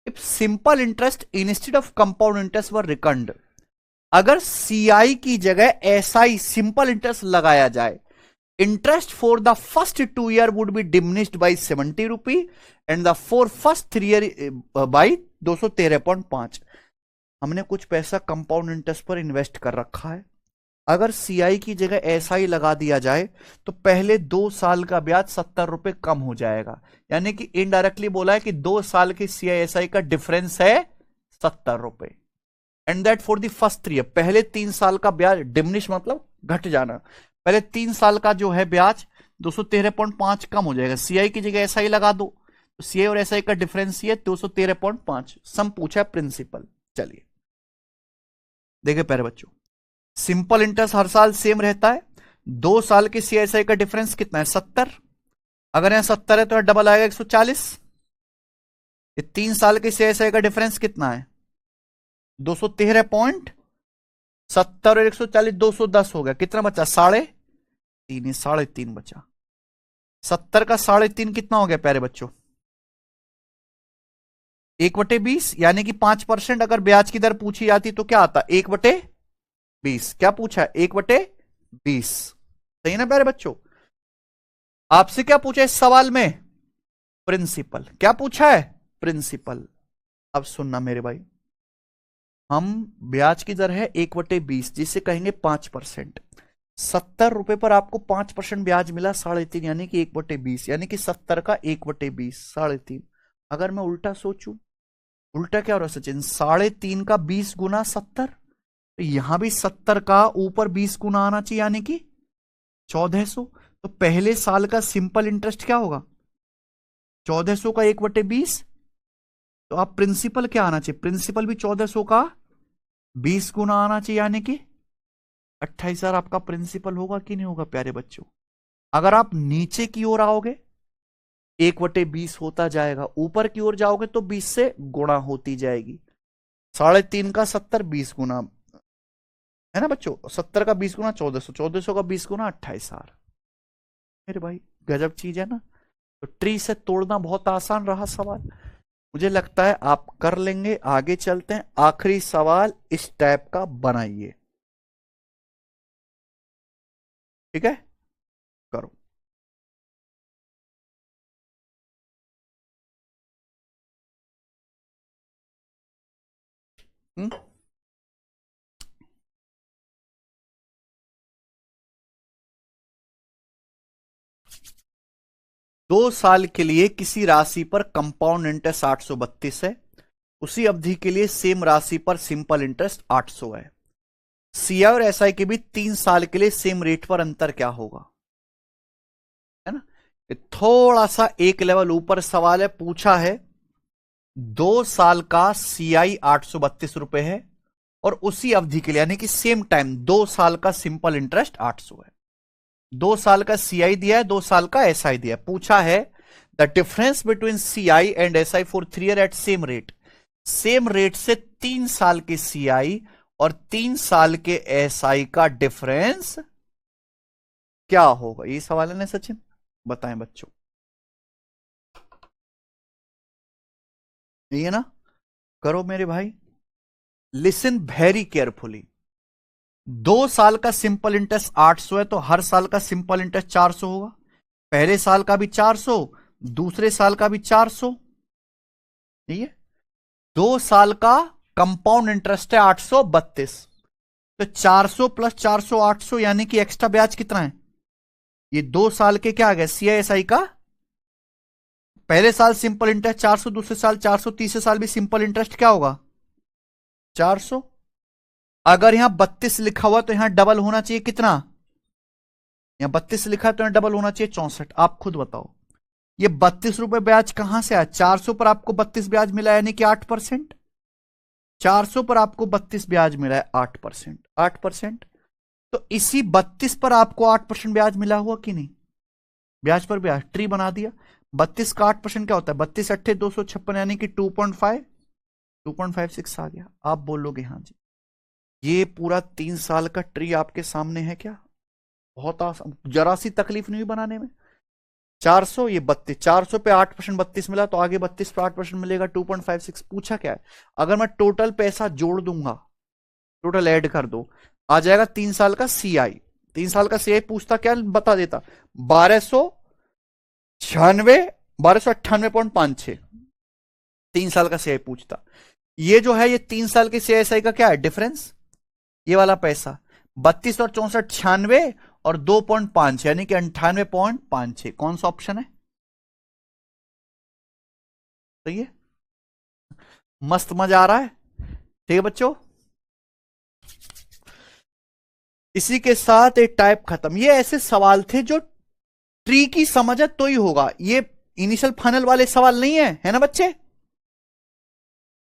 If simple interest instead of compound interest were reckoned, अगर सीआई की जगह एसआई सिंपल इंटरेस्ट लगाया जाए, interest for the first 2 year would be diminished by 70 rupee and the for first 3 year by 213.5। हमने कुछ पैसा कंपाउंड इंटरेस्ट पर invest कर रखा है, अगर सीआई की जगह एसआई लगा दिया जाए तो पहले 2 साल का ब्याज 70 रुपए कम हो जाएगा। यानी कि इनडायरेक्टली बोला है कि 2 साल के सीआई एसआई का डिफरेंस है 70 रुपए। And that for the first 3 year, पहले 3 साल का ब्याज डिमिनिश मतलब घट जाना, पहले 3 साल का जो है ब्याज 213.5 कम हो जाएगा। सीआई की जगह एसआई लगा दो तो सीआई और एसआई का डिफरेंस ये 213.5। सम पूछा है प्रिंसिपल। चलिए देखिए प्यारे बच्चों, सिंपल इंटरेस्ट हर साल सेम रहता है। 2 साल के सीआईएसआई का डिफरेंस कितना है? 70। अगर यहां 70 है तो डबल आएगा 140। 3 साल के सीआईएसआई का डिफरेंस कितना है? 213.70 और 140 210 हो गया। कितना बचा? 3.5, 3.5 बचा। 70 का 3.5 कितना हो गया प्यारे बच्चों? 1/20, यानी कि 5%। अगर ब्याज की दर पूछी जाती तो क्या आता? 1/20। क्या पूछा है? 1/20। सही ना प्यारे बच्चों? आपसे क्या पूछा इस सवाल में? प्रिंसिपल। क्या पूछा है? प्रिंसिपल। अब सुनना मेरे भाई, हम ब्याज की दर है 1/20 जिसे कहेंगे 5%। 70 रुपए पर आपको 5% ब्याज मिला, 3.5 यानी कि 1/20, यानी कि 70 का 1/20, 3.5। अगर मैं उल्टा सोचूं, उल्टा क्या हो रहा है सचिन, 3.5 का 20 गुना 70, तो यहां भी 70 का ऊपर 20 गुना आना चाहिए, यानी कि 1400। तो पहले साल का सिंपल इंटरेस्ट क्या होगा, 1400 का 1/20। तो आप प्रिंसिपल क्या आना चाहिए, प्रिंसिपल भी 1400 का 20 गुना आना चाहिए, यानी कि 28,000 आपका प्रिंसिपल होगा कि नहीं होगा प्यारे बच्चों। अगर आप नीचे की ओर आओगे 1/20 होता जाएगा, ऊपर की ओर जाओगे तो 20 से गुणा होती जाएगी। 3.5 का 70 20 गुना है ना बच्चों, 70 का 20 गुना 1400, 1400 का 20 गुना 28,000। मेरे भाई गजब चीज है ना। तो ट्री से तोड़ना बहुत आसान रहा सवाल, मुझे लगता है आप कर लेंगे। आगे चलते हैं, आखिरी सवाल इस टाइप का बनाइए, ठीक है, करो। 2 साल के लिए किसी राशि पर कंपाउंड इंटरेस्ट 832 है, उसी अवधि के लिए सेम राशि पर सिंपल इंटरेस्ट 800 है। सीआई और एसआई के बीच 3 साल के लिए सेम रेट पर अंतर क्या होगा, है ना। ये थोड़ा सा एक लेवल ऊपर सवाल है, पूछा है 2 साल का सीआई 832 रुपए है और उसी अवधि के लिए यानी कि सेम टाइम 2 साल का सिंपल इंटरेस्ट 800 है। 2 साल का सीआई दिया है, 2 साल का एसआई दिया है, पूछा है the difference between CI and SI for 3 year at same rate. Same rate से 3 साल के सीआई और 3 साल के एसआई का डिफरेंस क्या होगा, ये सवाल है ना सचिन, बताएं बच्चों, ये ना, करो मेरे भाई, लिसन वेरी केयरफुली। 2 साल का सिंपल इंटरेस्ट 800 है, तो हर साल का सिंपल इंटरेस्ट 400 होगा। पहले साल का भी 400, दूसरे साल का भी 400, ठीक है। 2 साल का कंपाउंड इंटरेस्ट है 832, तो 400 प्लस 400 800, यानी कि एक्स्ट्रा ब्याज कितना है, ये 2 साल के क्या आ गया सीआईएसआई का, पहले साल सिंपल इंटरेस्ट 400, दूसरे साल 400, तीसरे साल भी सिंपल इंटरेस्ट क्या होगा 400। अगर यहां 32 लिखा हुआ तो यहां डबल होना चाहिए कितना, यहां 32 लिखा है तो यहां डबल होना चाहिए 64। आप खुद बताओ ये 32 रुपए ब्याज कहां से आया, 400 पर आपको 32 ब्याज मिला यानी कि 8%, 400 पर आपको 32 ब्याज मिला है 8%, 8%। तो इसी 32 पर आपको 8% ब्याज मिला हुआ कि नहीं, ब्याज पर ब्याज ट्री बना दिया। 32 का 8% क्या होता है, 32 अट्ठे 256 यानी कि 2.56 आ गया। आप बोलोगे हाँ जी, ये पूरा 3 साल का ट्री आपके सामने है क्या, बहुत आसान, जरा सी तकलीफ नहीं हुई बनाने में। 400 ये 32, 400 पे 8% 32 मिला, तो आगे 32 पे 8% मिलेगा 2.56। पूछा क्या है, अगर मैं टोटल पैसा जोड़ दूंगा, टोटल ऐड कर दो, आ जाएगा 3 साल का सीआई। 3 साल का सीआई पूछता क्या, बता देता 1298.56, 3 साल का सीआई पूछता। ये जो है ये 3 साल के सीआईएसआई का क्या है डिफरेंस, ये वाला पैसा 32 और 64 96 और 2.5 यानी कि 98.56। कौन सा ऑप्शन है, सही है, मस्त मजा आ रहा है, ठीक है बच्चों। इसी के साथ एक टाइप खत्म। ये ऐसे सवाल थे जो ट्री की समझ है तो ही होगा, ये इनिशियल फाइनल वाले सवाल नहीं है ना बच्चे।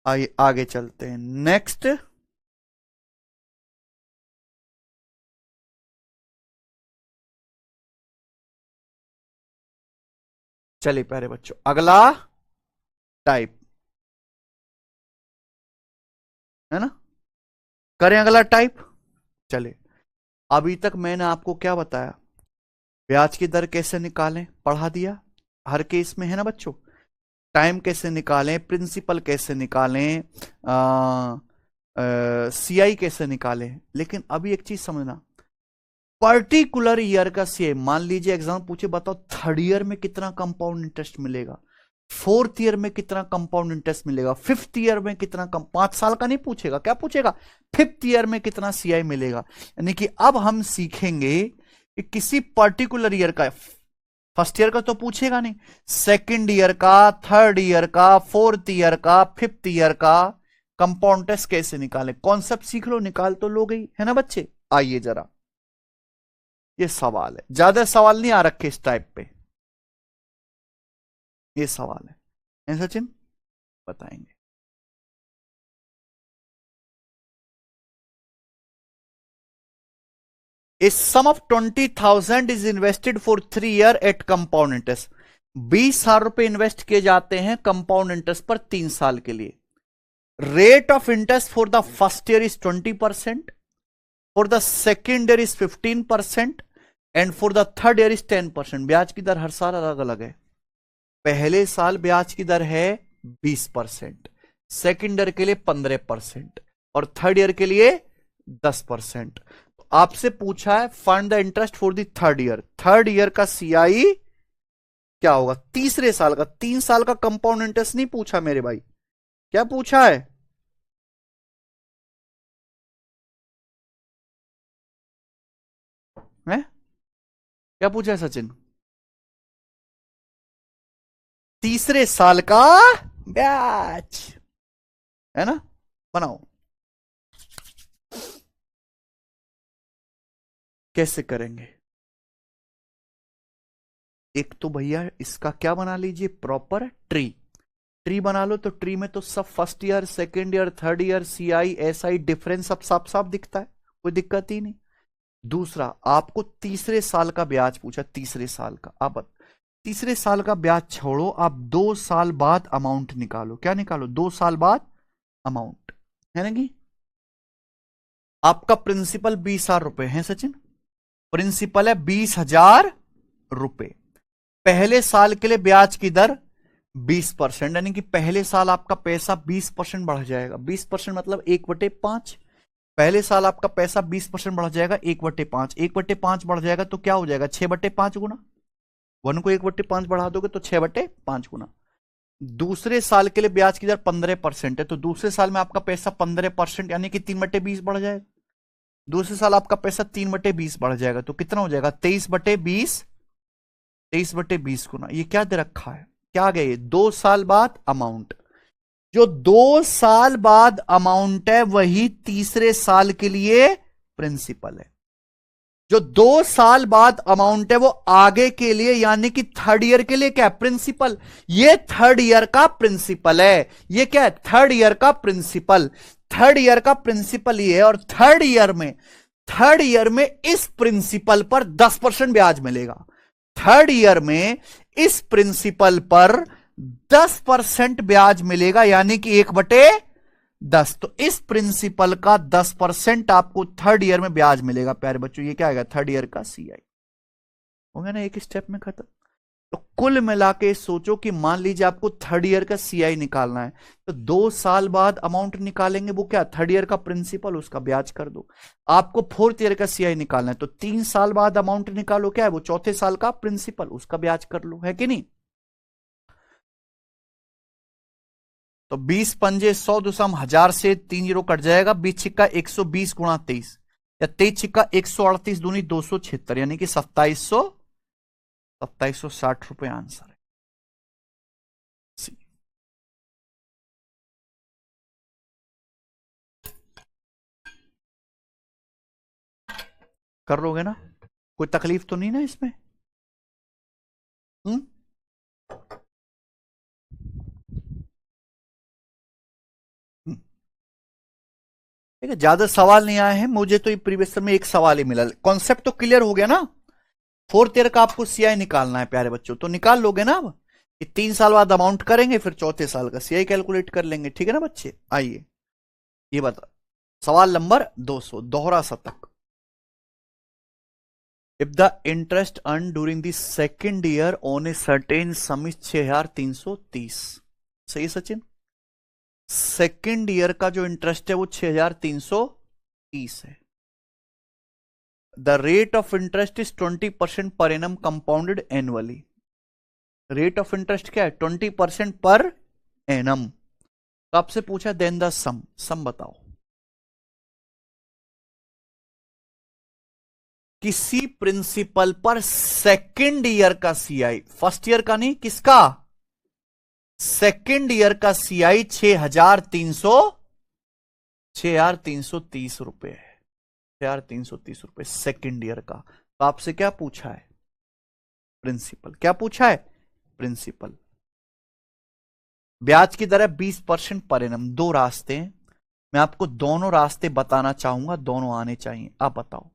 आइए आगे चलते हैं, नेक्स्ट चलिए प्यारे बच्चों, अगला टाइप है ना, करें अगला टाइप। चलिए, अभी तक मैंने आपको क्या बताया, ब्याज की दर कैसे निकालें पढ़ा दिया हर केस में, है ना बच्चों। टाइम कैसे निकालें, प्रिंसिपल कैसे निकालें, सीआई कैसे निकालें। लेकिन अभी एक चीज समझना, पर्टिकुलर ईयर का सीआई, मान लीजिए एग्जाम पूछे बताओ 3rd ईयर में कितना कंपाउंड इंटरेस्ट मिलेगा, फोर्थ ईयर में कितना कंपाउंड इंटरेस्ट मिलेगा, फिफ्थ ईयर में कितना 5 साल का नहीं पूछेगा, क्या पूछेगा, फिफ्थ ईयर में कितना सीआई मिलेगा। यानी कि अब हम सीखेंगे कि किसी पर्टिकुलर ईयर का, फर्स्ट ईयर का तो पूछेगा नहीं, सेकेंड ईयर का, थर्ड ईयर का, फोर्थ ईयर का, फिफ्थ ईयर का कंपाउंड इंटरेस्ट कैसे निकाले। कॉन्सेप्ट सीख लो, निकाल तो लो गई है ना बच्चे। आइए जरा, ये सवाल है, ज्यादा सवाल नहीं आ रखे इस टाइप पे, ये सवाल है सचिन, बताएंगे। A sum of 20,000 is invested for 3 year at compound interest। 20,000 रुपए इन्वेस्ट किए जाते हैं कंपाउंड इंटरेस्ट पर 3 साल के लिए। Rate of interest for the first year is 20%, for the second year is 15% and for the third year is 10%। ब्याज की दर हर साल अलग अलग है। पहले साल ब्याज की दर है 20%, सेकेंड ईयर के लिए 15% और थर्ड ईयर के लिए 10%। तो आपसे पूछा है find the interest for the third year. Third year का सीआई क्या होगा, तीसरे साल का। 3 साल का कंपाउंड इंटरेस्ट नहीं पूछा मेरे भाई, क्या पूछा है? क्या पूछा है सचिन? तीसरे साल का ब्याज, है ना। बनाओ, कैसे करेंगे? एक तो भैया इसका क्या बना लीजिए, प्रॉपर ट्री। ट्री बना लो तो ट्री में तो सब first year, second year, third year, CI, SI difference सब साफ साफ दिखता है, कोई दिक्कत ही नहीं। दूसरा, आपको तीसरे साल का ब्याज पूछा, तीसरे साल का। आप तीसरे साल का ब्याज छोड़ो, आप 2 साल बाद अमाउंट निकालो। क्या निकालो? 2 साल बाद अमाउंट, है ना कि आपका प्रिंसिपल 20,000 रुपए है सचिन, प्रिंसिपल है 20,000 रुपए। पहले साल के लिए ब्याज की दर 20%, यानी कि पहले साल आपका पैसा 20% बढ़ जाएगा। 20% मतलब 1/5। पहले साल आपका पैसा 20% बढ़ जाएगा, 1/5। 1/5 बढ़ जाएगा तो क्या हो जाएगा, 6/5 गुना। 1 को 1/5 बढ़ा दोगे तो 6/5 गुना। दूसरे साल के लिए ब्याज की दर 15% है, तो दूसरे साल में आपका पैसा 15% यानी कि 3/20 बढ़ जाएगा। दूसरे साल आपका पैसा 3/20 बढ़ जाएगा तो कितना हो जाएगा, 23/20। 23/20 गुना, ये क्या दे रखा है, क्या आ गया ये, 2 साल बाद अमाउंट। जो 2 साल बाद अमाउंट है वही तीसरे साल के लिए प्रिंसिपल है। जो 2 साल बाद अमाउंट है वो आगे के लिए यानी कि थर्ड ईयर के लिए क्या है, प्रिंसिपल। ये थर्ड ईयर का प्रिंसिपल है, ये क्या है, थर्ड ईयर का प्रिंसिपल। थर्ड ईयर का प्रिंसिपल ये है, और थर्ड ईयर में इस प्रिंसिपल पर 10% ब्याज मिलेगा। थर्ड ईयर में इस प्रिंसिपल पर 10% ब्याज मिलेगा, यानी कि 1/10। तो इस प्रिंसिपल का 10% आपको थर्ड ईयर में ब्याज मिलेगा प्यारे बच्चों। ये क्या आएगा, थर्ड ईयर का सीआई हो गया ना, एक स्टेप में खत्म। तो कुल मिला के सोचो कि मान लीजिए आपको थर्ड ईयर का सीआई निकालना है, तो 2 साल बाद अमाउंट निकालेंगे, वो क्या, थर्ड ईयर का प्रिंसिपल, उसका ब्याज कर दो। आपको फोर्थ ईयर का सीआई निकालना है तो 3 साल बाद अमाउंट निकालो, क्या है वो, चौथे साल का प्रिंसिपल, उसका ब्याज कर लो, है कि नहीं। तो 20 पंजे 100 दुसम 1000 से 3 जीरो कट जाएगा, 20 छिक्का 120 गुणा 23, या 23 छिक्का 138 दूनी 276, यानी कि 2760 रुपए आंसर है। कर लोगे ना, कोई तकलीफ तो नहीं ना इसमें? हम्म, ठीक है, ज्यादा सवाल नहीं आए हैं मुझे तो, ये प्रीवियस में एक सवाल ही मिला। कॉन्सेप्ट तो क्लियर हो गया ना। फोर्थ ईयर का आपको सीआई निकालना है प्यारे बच्चों, तो निकाल लोगे ना अब। ये 3 साल बाद अमाउंट करेंगे, फिर चौथे साल का सीआई कैलकुलेट कर लेंगे, ठीक है ना बच्चे। आइए ये बता, सवाल नंबर 200, दोहरा शतक। If the interest earn during the second year on a certain some is 6330। सही सचिन, सेकेंड ईयर का जो इंटरेस्ट है वो 6330 है। The rate of interest is 20% per annum compounded annually. Rate of interest क्या है? 20% पर एनम। तो आपसे पूछा देन द सम बताओ। किसी प्रिंसिपल पर सेकेंड ईयर का सीआई, फर्स्ट ईयर का नहीं, किसका? सेकेंड ईयर का सीआई 6,330 रुपए है। 6,330 रुपए सेकेंड ईयर का। तो आपसे क्या पूछा है? प्रिंसिपल। क्या पूछा है? प्रिंसिपल। ब्याज की दर 20% पर एनम। दो रास्ते हैं, मैं आपको दोनों रास्ते बताना चाहूंगा, दोनों आने चाहिए। आप बताओ।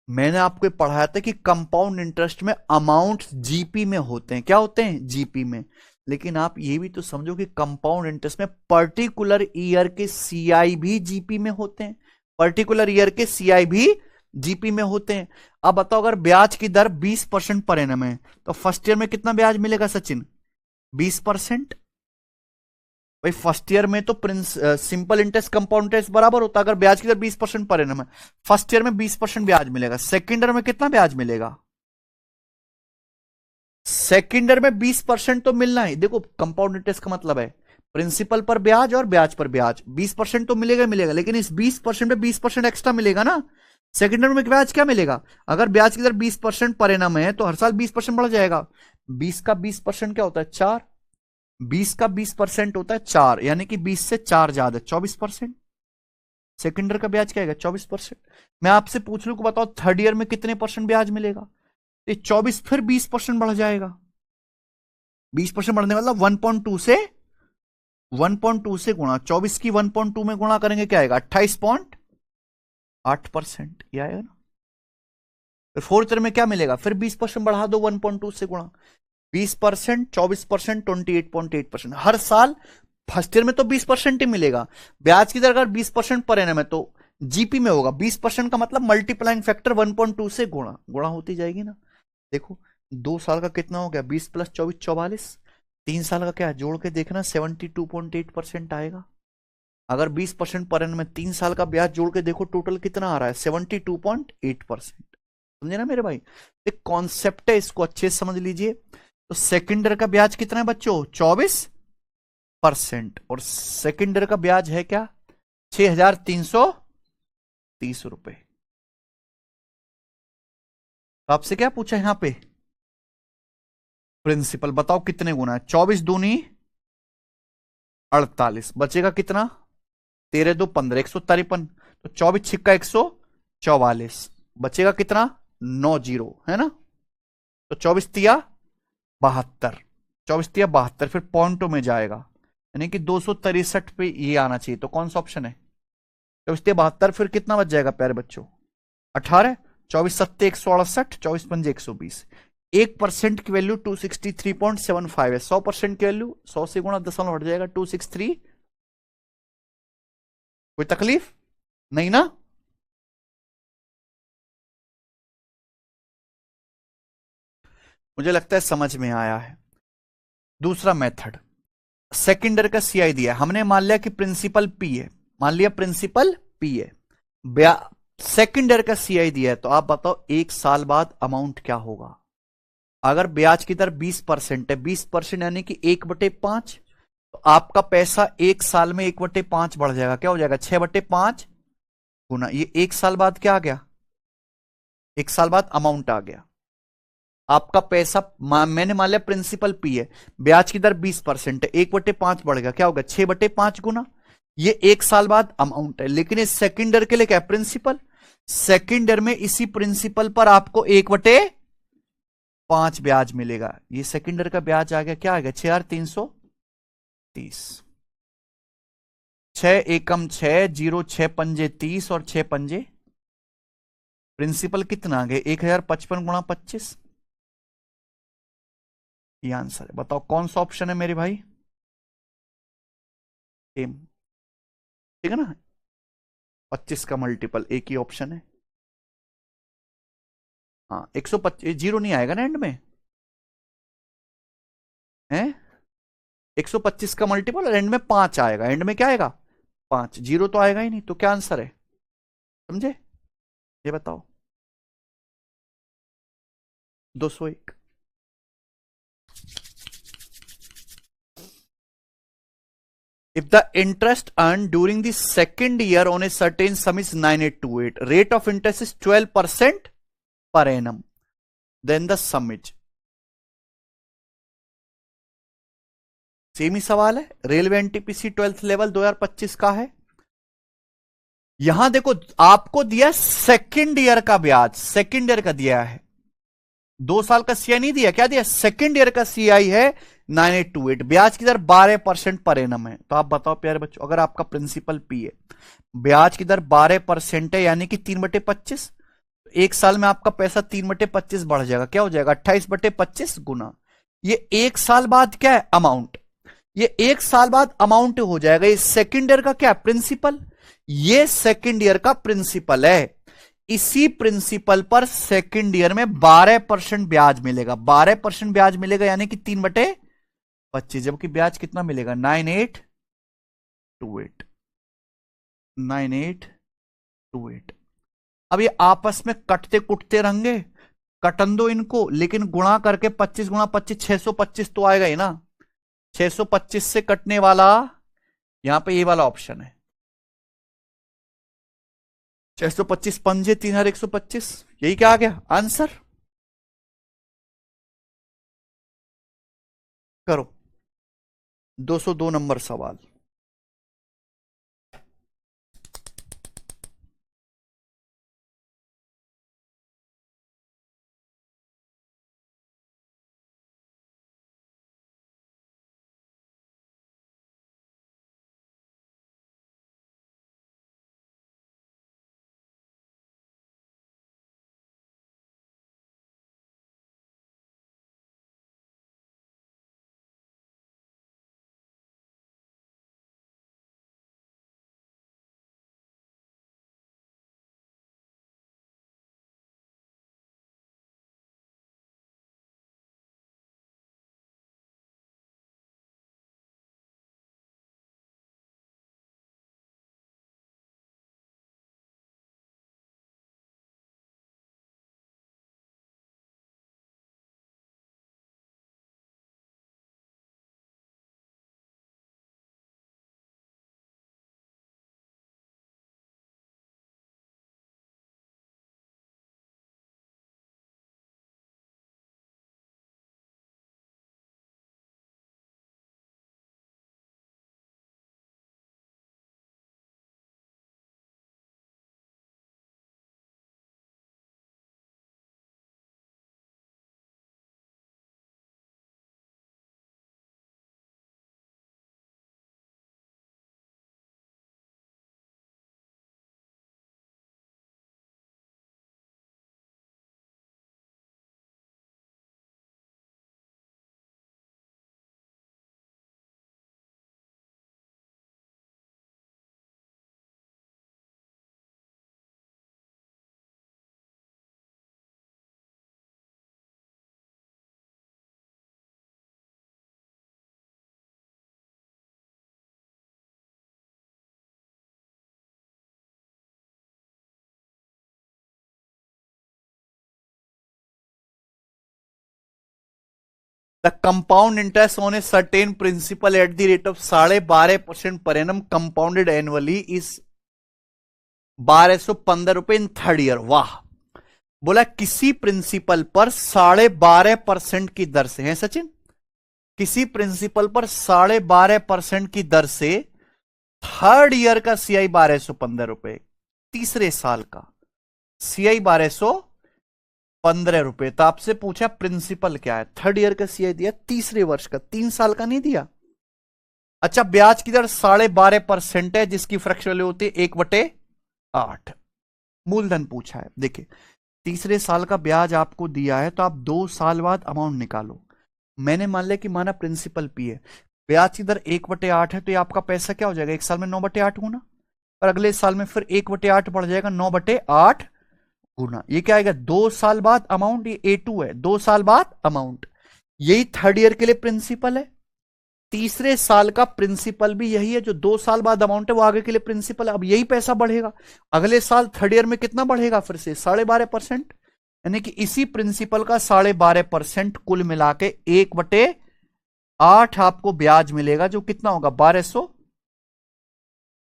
मैंने आपको पढ़ाया था कि कंपाउंड इंटरेस्ट में अमाउंट जीपी में होते हैं। क्या होते हैं? जीपी में। लेकिन आप ये भी तो समझो कि कंपाउंड इंटरेस्ट में पर्टिकुलर ईयर के सीआई भी जीपी में होते हैं। पर्टिकुलर ईयर के सीआई भी जीपी में होते हैं। अब बताओ, अगर ब्याज की दर 20% पर एनम है तो फर्स्ट ईयर में कितना ब्याज मिलेगा सचिन? 20%। भाई फर्स्ट ईयर में तो सिंपल इंटरेस्ट कंपाउंड इंटरेस्ट बराबर होता है। अगर ब्याज की दर 20% पर एनम है, फर्स्ट ईयर में 20% ब्याज मिलेगा। सेकेंड ईयर में कितना ब्याज मिलेगा? सेकेंड ईयर में 20% तो मिलना ही। देखो, कंपाउंड इंटरेस्ट का मतलब है प्रिंसिपल पर ब्याज और ब्याज पर ब्याज। 20% तो मिलेगा मिलेगा, लेकिन इस 20% में 20% एक्स्ट्रा मिलेगा ना। सेकेंड ईयर में ब्याज क्या मिलेगा? अगर ब्याज की दर 20% पर एनम है तो हर साल 20% बढ़ जाएगा। 20 का 20% क्या होता है? 4। 20 का 20% होता है 4, यानी कि 20 से 4 ज्यादा 24%। सेकेंड ईयर का ब्याज क्या है? 24%। मैं आपसे पूछ लूं कि बताओ थर्ड ईयर में कितने परसेंट ब्याज मिलेगा? ये 24 फिर 20% बढ़ जाएगा। 20% बढ़ने वाला 1.2 से गुणा, 24 की 1.2 में गुणा करेंगे क्या आएगा? 28.8%। ये आएगा ना। फिर फोर्थ ईयर में क्या मिलेगा? फिर 20% बढ़ा दो 1.2 से गुणा। 20%, 24%, 28.8%। हर साल फर्स्ट ईयर में तो 20% ही मिलेगा। ब्याज की दर अगर 20% पर एनम है तो जीपी में होगा 20% का मतलब मल्टीप्लाइंग फैक्टर 1.2 से गुणा गुणा होती जाएगी ना। देखो, 2 साल का कितना हो गया? 20 + 24 44। 3 साल का क्या है? जोड़ के देखना, 72.8% आएगा। अगर 20% पर एनम में 3 साल का ब्याज जोड़ के देखो टोटल कितना आ रहा है? 72.8%। समझे ना मेरे भाई? एक कॉन्सेप्ट है, इसको अच्छे से समझ लीजिए। तो सेकेंड ईयर का ब्याज कितना है बच्चों? 24%। और सेकेंड ईयर का ब्याज है क्या? 6,330 रुपए। तो आपसे क्या पूछा यहां पे? प्रिंसिपल। बताओ कितने गुना है? 24 दूनी 48, बचेगा कितना? 13 2 15, 153। तो 24 छिक्का 144, बचेगा कितना? 9 जीरो, है ना। तो 24 तिया 72, 24 तिया 72, फिर पॉइंटों में जाएगा, यानी कि 263 पे ये आना चाहिए। तो कौन सा ऑप्शन है? 24 तिया 72, फिर कितना बच जाएगा प्यारे बच्चों? 18। 24 सत्ते 168, 24 पंजे 120। 1% की वैल्यू 263.75 है। 100% की वैल्यू 100 से गुणा दशमलव हट जाएगा 263। कोई तकलीफ नहीं ना? मुझे लगता है समझ में आया है। दूसरा मेथड, सेकेंड ईयर का सीआई दिया, हमने मान लिया कि प्रिंसिपल पी है, मान लिया प्रिंसिपल पी है, सेकेंड ईयर का सीआई दिया है। तो आप बताओ 1 साल बाद अमाउंट क्या होगा? अगर ब्याज की दर 20% है, 20% यानी कि 1/5, तो आपका पैसा 1 साल में 1/5 बढ़ जाएगा। क्या हो जाएगा? 6/5 गुना, ये 1 साल बाद क्या आ गया? 1 साल बाद अमाउंट आ गया आपका पैसा। मैंने मान लिया प्रिंसिपल पी है, ब्याज की दर 20% है, 1/5 बढ़ गया, क्या होगा? 6/5 गुना। ये 1 साल बाद अमाउंट है। लेकिन इस सेकेंड ईयर के लिए क्या है? प्रिंसिपल। सेकेंड ईयर में इसी प्रिंसिपल पर आपको 1/5 ब्याज मिलेगा। ये सेकेंड ईयर का ब्याज आ गया, क्या आ गया? 6,330। 6 एकम 6, 0 6 पंजे 30 और 6 पंजे, प्रिंसिपल कितना आ गया? 1,055 गुणा 25। ये आंसर है। बताओ कौन सा ऑप्शन है मेरे भाई? एम। ठीक है ना। 25 का मल्टीपल एक ही ऑप्शन है। हाँ, 125 जीरो नहीं आएगा ना एंड में, है? 125 का मल्टीपल और एंड में 5 आएगा। एंड में क्या आएगा? 5। जीरो तो आएगा ही नहीं। तो क्या आंसर है? समझे? ये बताओ। 201। If the interest earned during the second year on a certain sum is 9828, rate of interest is 12% per annum, then the sum is. Same ही सवाल है, रेलवे एनटीपीसी 12th लेवल 2025 का है। यहां देखो आपको दिया सेकेंड ईयर का ब्याज, सेकेंड ईयर का दिया है, 2 साल का सीआई नहीं दिया, क्या दिया, सेकेंड ईयर का सीआई है 9828, ब्याज की दर 12% पर एनम है। तो आप बताओ प्यारे बच्चों, अगर आपका प्रिंसिपल पी है, ब्याज की दर 12% है, यानी कि 3/25, एक साल में आपका पैसा 3/25 बढ़ जाएगा, क्या हो जाएगा 28/25 गुना, ये एक साल बाद क्या है अमाउंट, ये एक साल बाद अमाउंट हो जाएगा। ये सेकेंड ईयर का क्या प्रिंसिपल, ये सेकेंड ईयर का प्रिंसिपल है। इसी प्रिंसिपल पर सेकेंड ईयर में 12% ब्याज मिलेगा, 12% ब्याज मिलेगा, यानी कि 3/25, जबकि ब्याज कितना मिलेगा 9828, 9828। अब ये आपस में कटते कुटते रहेंगे, कटन दो इनको, लेकिन गुणा करके 25 गुणा 25 625 तो आएगा ही ना, 625 से कटने वाला यहां पे ये वाला ऑप्शन है, 625 पंजे 3125, यही क्या आ गया आंसर। करो 202 नंबर सवाल। The compound interest on a certain principal at the rate of 12.5% per annum compounded annually is 1215 रुपए इन थर्ड ईयर। वाह, बोला किसी प्रिंसिपल पर 12.5% की दर से है सचिन, किसी प्रिंसिपल पर 12.5% की दर से थर्ड ईयर का सीआई 1215 रुपए, तीसरे साल का सीआई 1215 रुपए। तो आपसे पूछा प्रिंसिपल क्या है, थर्ड ईयर का सीआई दिया, तीसरे वर्ष का, 3 साल का नहीं दिया। अच्छा, ब्याज की दर 12.5% है, जिसकी फ्रैक्शन वैल्यू होती है 1/8। मूलधन पूछा है, देखिए तीसरे साल का ब्याज आपको दिया है, तो आप 2 साल बाद अमाउंट निकालो। मैंने मान लिया कि माना प्रिंसिपल पी है, ब्याज की दर 1/8 है, तो ये आपका पैसा क्या हो जाएगा, एक साल में 9/8 गुना, और अगले साल में फिर 1/8 बढ़ जाएगा 9/8 गुना। ये क्या आएगा 2 साल बाद अमाउंट, ये A2 है, 2 साल बाद अमाउंट। यही थर्ड ईयर के लिए प्रिंसिपल है, तीसरे साल का प्रिंसिपल भी यही है, जो 2 साल बाद अमाउंट है वो आगे के लिए प्रिंसिपल है। अब यही पैसा बढ़ेगा अगले साल थर्ड ईयर में, कितना बढ़ेगा फिर से 12.5%, यानी कि इसी प्रिंसिपल का 12.5% कुल मिला के 1/8 आपको ब्याज मिलेगा, जो कितना होगा 1215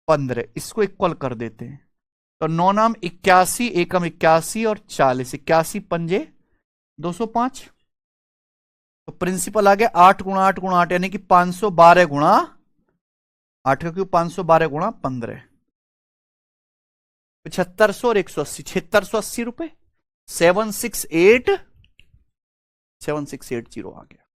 15, इसको इक्वल कर देते हैं। तो 9 नाम 81, एकम 81 और 40, 81 पंजे 205। तो प्रिंसिपल आ गया 8 गुणा 8 गुणा 8 यानी कि 512 गुणा 8 का क्यूब 512 गुणा 15, 7500 और 180, 7680 रुपए। 7680 आ गया।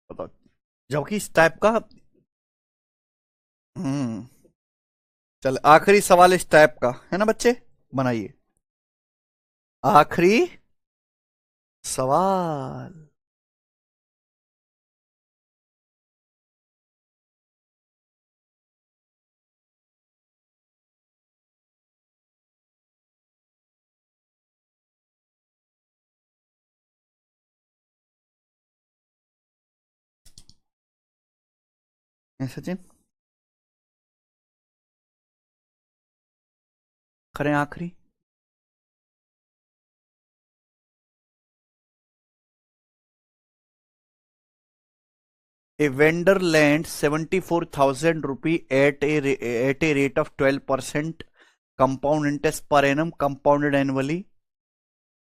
बताओ, जबकि इस टाइप का। हम्म चल, आखिरी सवाल इस टाइप का है ना बच्चे, बनाइए आखिरी सवाल। सचिन करें आखिरी। A vendor lent 74,000 rupee at a rate of 12% compound interest per annum compounded annually.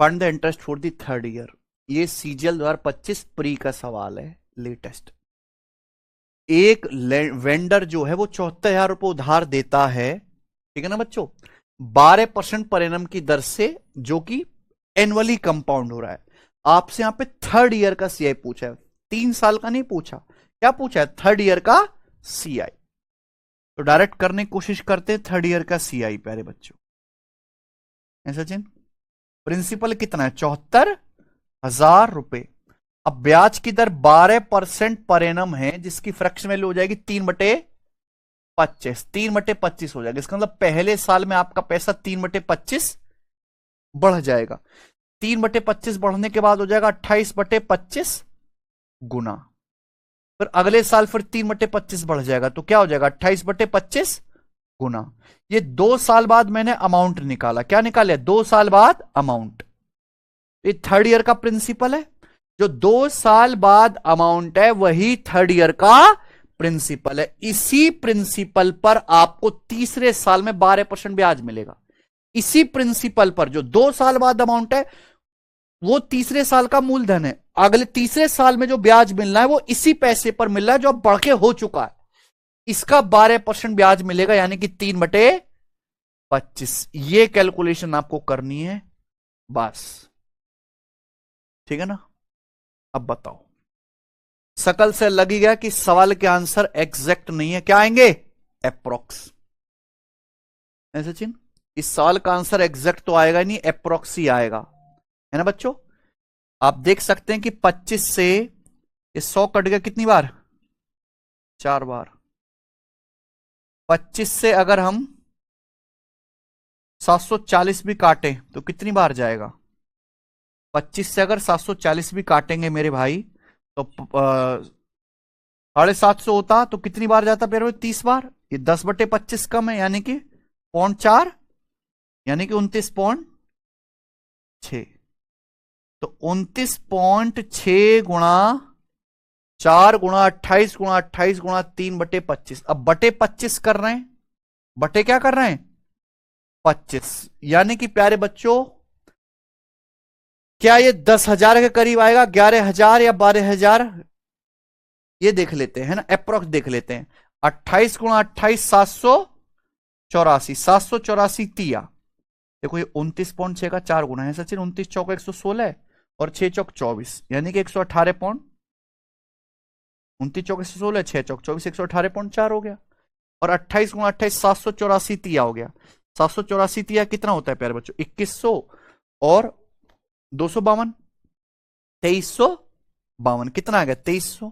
Fund the interest for the third year. ये सीजीएल 2025 प्री का सवाल है, लेटेस्ट। एक वेंडर जो है वो 74,000 रुपए उधार देता है, ठीक है ना बच्चों, 12% पर एनम की दर से, जो कि एनुअली कंपाउंड हो रहा है। आपसे यहां पे थर्ड ईयर का सीआई पूछा है, 3 साल का नहीं पूछा। क्या पूछा है? थर्ड ईयर का सीआई। तो डायरेक्ट करने की कोशिश करते हैं थर्ड ईयर का सीआई प्यारे बच्चों। सचिन प्रिंसिपल कितना है? 74,000 रुपए। अब ब्याज की दर 12% पर एनम है, जिसकी फ्रैक्शन वैल्यू हो जाएगी 3/25, 3/25 हो जाएगा। इसका मतलब पहले साल में आपका पैसा 3/25 बढ़ जाएगा। 3/25 बढ़ने के बाद हो जाएगा 28/25 गुना। फिर अगले साल फिर 3/25 बढ़ जाएगा, तो क्या हो जाएगा? 28/25 गुना। ये 2 साल बाद मैंने अमाउंट निकाला। क्या निकाले? 2 साल बाद अमाउंट। ये थर्ड ईयर का प्रिंसिपल है। जो 2 साल बाद अमाउंट है वही थर्ड ईयर का प्रिंसिपल है। इसी प्रिंसिपल पर आपको तीसरे साल में 12% ब्याज मिलेगा। इसी प्रिंसिपल पर जो 2 साल बाद अमाउंट है वो तीसरे साल का मूलधन है। अगले तीसरे साल में जो ब्याज मिलना है वो इसी पैसे पर मिल रहा है जो अब बढ़ के हो चुका है। इसका 12% ब्याज मिलेगा, यानी कि 3/25। ये कैलकुलेशन आपको करनी है बस, ठीक है ना। अब बताओ, सकल से लगी गया कि सवाल के आंसर एग्जैक्ट नहीं है, क्या आएंगे? अप्रोक्स। सचिन इस सवाल का आंसर एग्जैक्ट तो आएगा नहीं, अप्रोक्स ही आएगा, है ना बच्चों। आप देख सकते हैं कि 25 से ये 100 कट गया कितनी बार? 4 बार। 25 से अगर हम 740 भी काटें तो कितनी बार जाएगा? 25 से अगर 740 भी काटेंगे मेरे भाई तो 750 होता, तो कितनी बार जाता? फिर 30 बार। ये 10/25 कम है, यानी कि 0.4, यानी कि 29.6। तो 29.6 गुणा 4 गुणा 28 गुणा 28 गुणा 3/25। अब बटे 25 कर रहे हैं, बटे क्या कर रहे हैं? 25। यानी कि प्यारे बच्चों, क्या ये 10,000 के करीब आएगा, 11,000 या 12,000? ये देख लेते हैं ना, अप्रोक्स देख लेते हैं। 28 गुणा 28 784, 784 तिया। देखो ये 29.6 का 4 गुना है सचिन, 29 चौका 116 और 6 चौक 24, यानी कि 118 पॉइंट, 29 चौक 116, 6 चौक 24, 118.4 हो गया। और 28 गुणा 28 784 तिया हो गया। 784 तिया कितना होता है प्यारे बच्चों? 2100 और 252, 2352। कितना आ गया? 2300।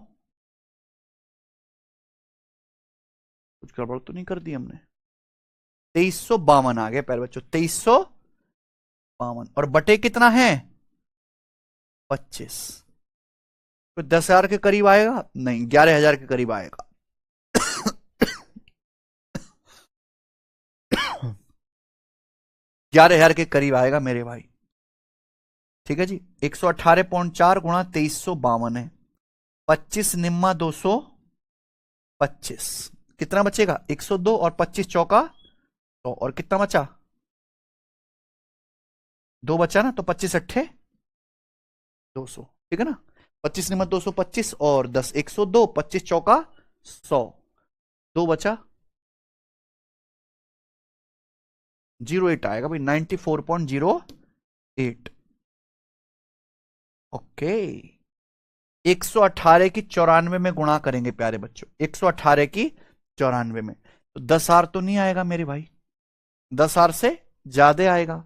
कुछ गड़बड़ तो नहीं कर दी हमने? 2352 आ गया प्यारे बच्चों, 2352। और बटे कितना है? 25। तो 10,000 के करीब आएगा? नहीं, 11,000 के करीब आएगा। 11,000 के करीब आएगा मेरे भाई। ठीक है जी, 118.4 गुणा 2352 है, 25 निम्मा 225, कितना बचेगा 102 और 25 चौका 100, और कितना बचा 2 बचा ना, तो 25 अट्ठे 200, ठीक है ना। 25 निम्मा 225 और 10 102, 25 चौका 100, 2 बचा 08 आएगा भाई, 94.08। ओके, 118 की 94 में गुणा करेंगे प्यारे बच्चों, 118 की 94 में, तो 10 आर तो नहीं आएगा मेरे भाई, 10 आर से ज्यादा आएगा।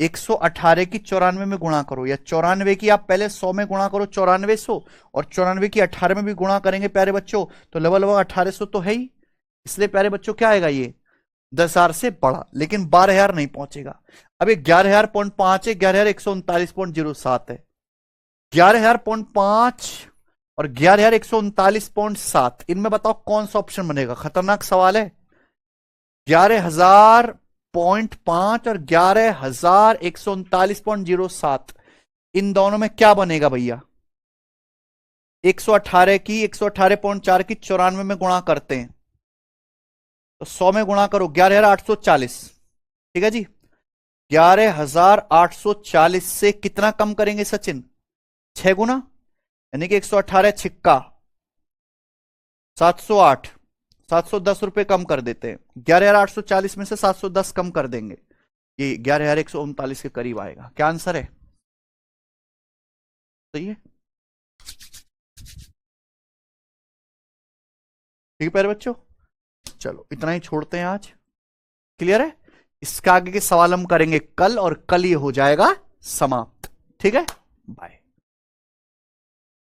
118 की 94 में गुणा करो, या 94 की आप पहले 100 में गुणा करो 9400, और 94 की 18 में भी गुणा करेंगे प्यारे बच्चों, तो लगभग 1800 तो है ही। इसलिए प्यारे बच्चों क्या आएगा ये 10,000 से बड़ा, लेकिन 12,000 नहीं पहुंचेगा। अब 11,000.5 है, 11,139.07 है, 11,000.5 और 11,139.7, इनमें बताओ कौन सा ऑप्शन बनेगा। खतरनाक सवाल है। 11,000.5 और 11,139.07, इन दोनों में क्या बनेगा भैया। 118 की 118.4 की 94 में गुणा करते हैं, तो 100 में गुणा करो 11,840, ठीक है जी। 11,840 से कितना कम करेंगे सचिन, 6 गुना, यानी कि 118 छिक्का 708, 710 रुपए कम कर देते हैं। 11,840 में से 710 कम कर देंगे, ये 11,139 के करीब आएगा। क्या आंसर है, सही है। ठीक है प्यारे बच्चों, चलो इतना ही छोड़ते हैं आज, क्लियर है। इसका आगे के सवाल हम करेंगे कल, और कल ये हो जाएगा समाप्त। ठीक है, बाय।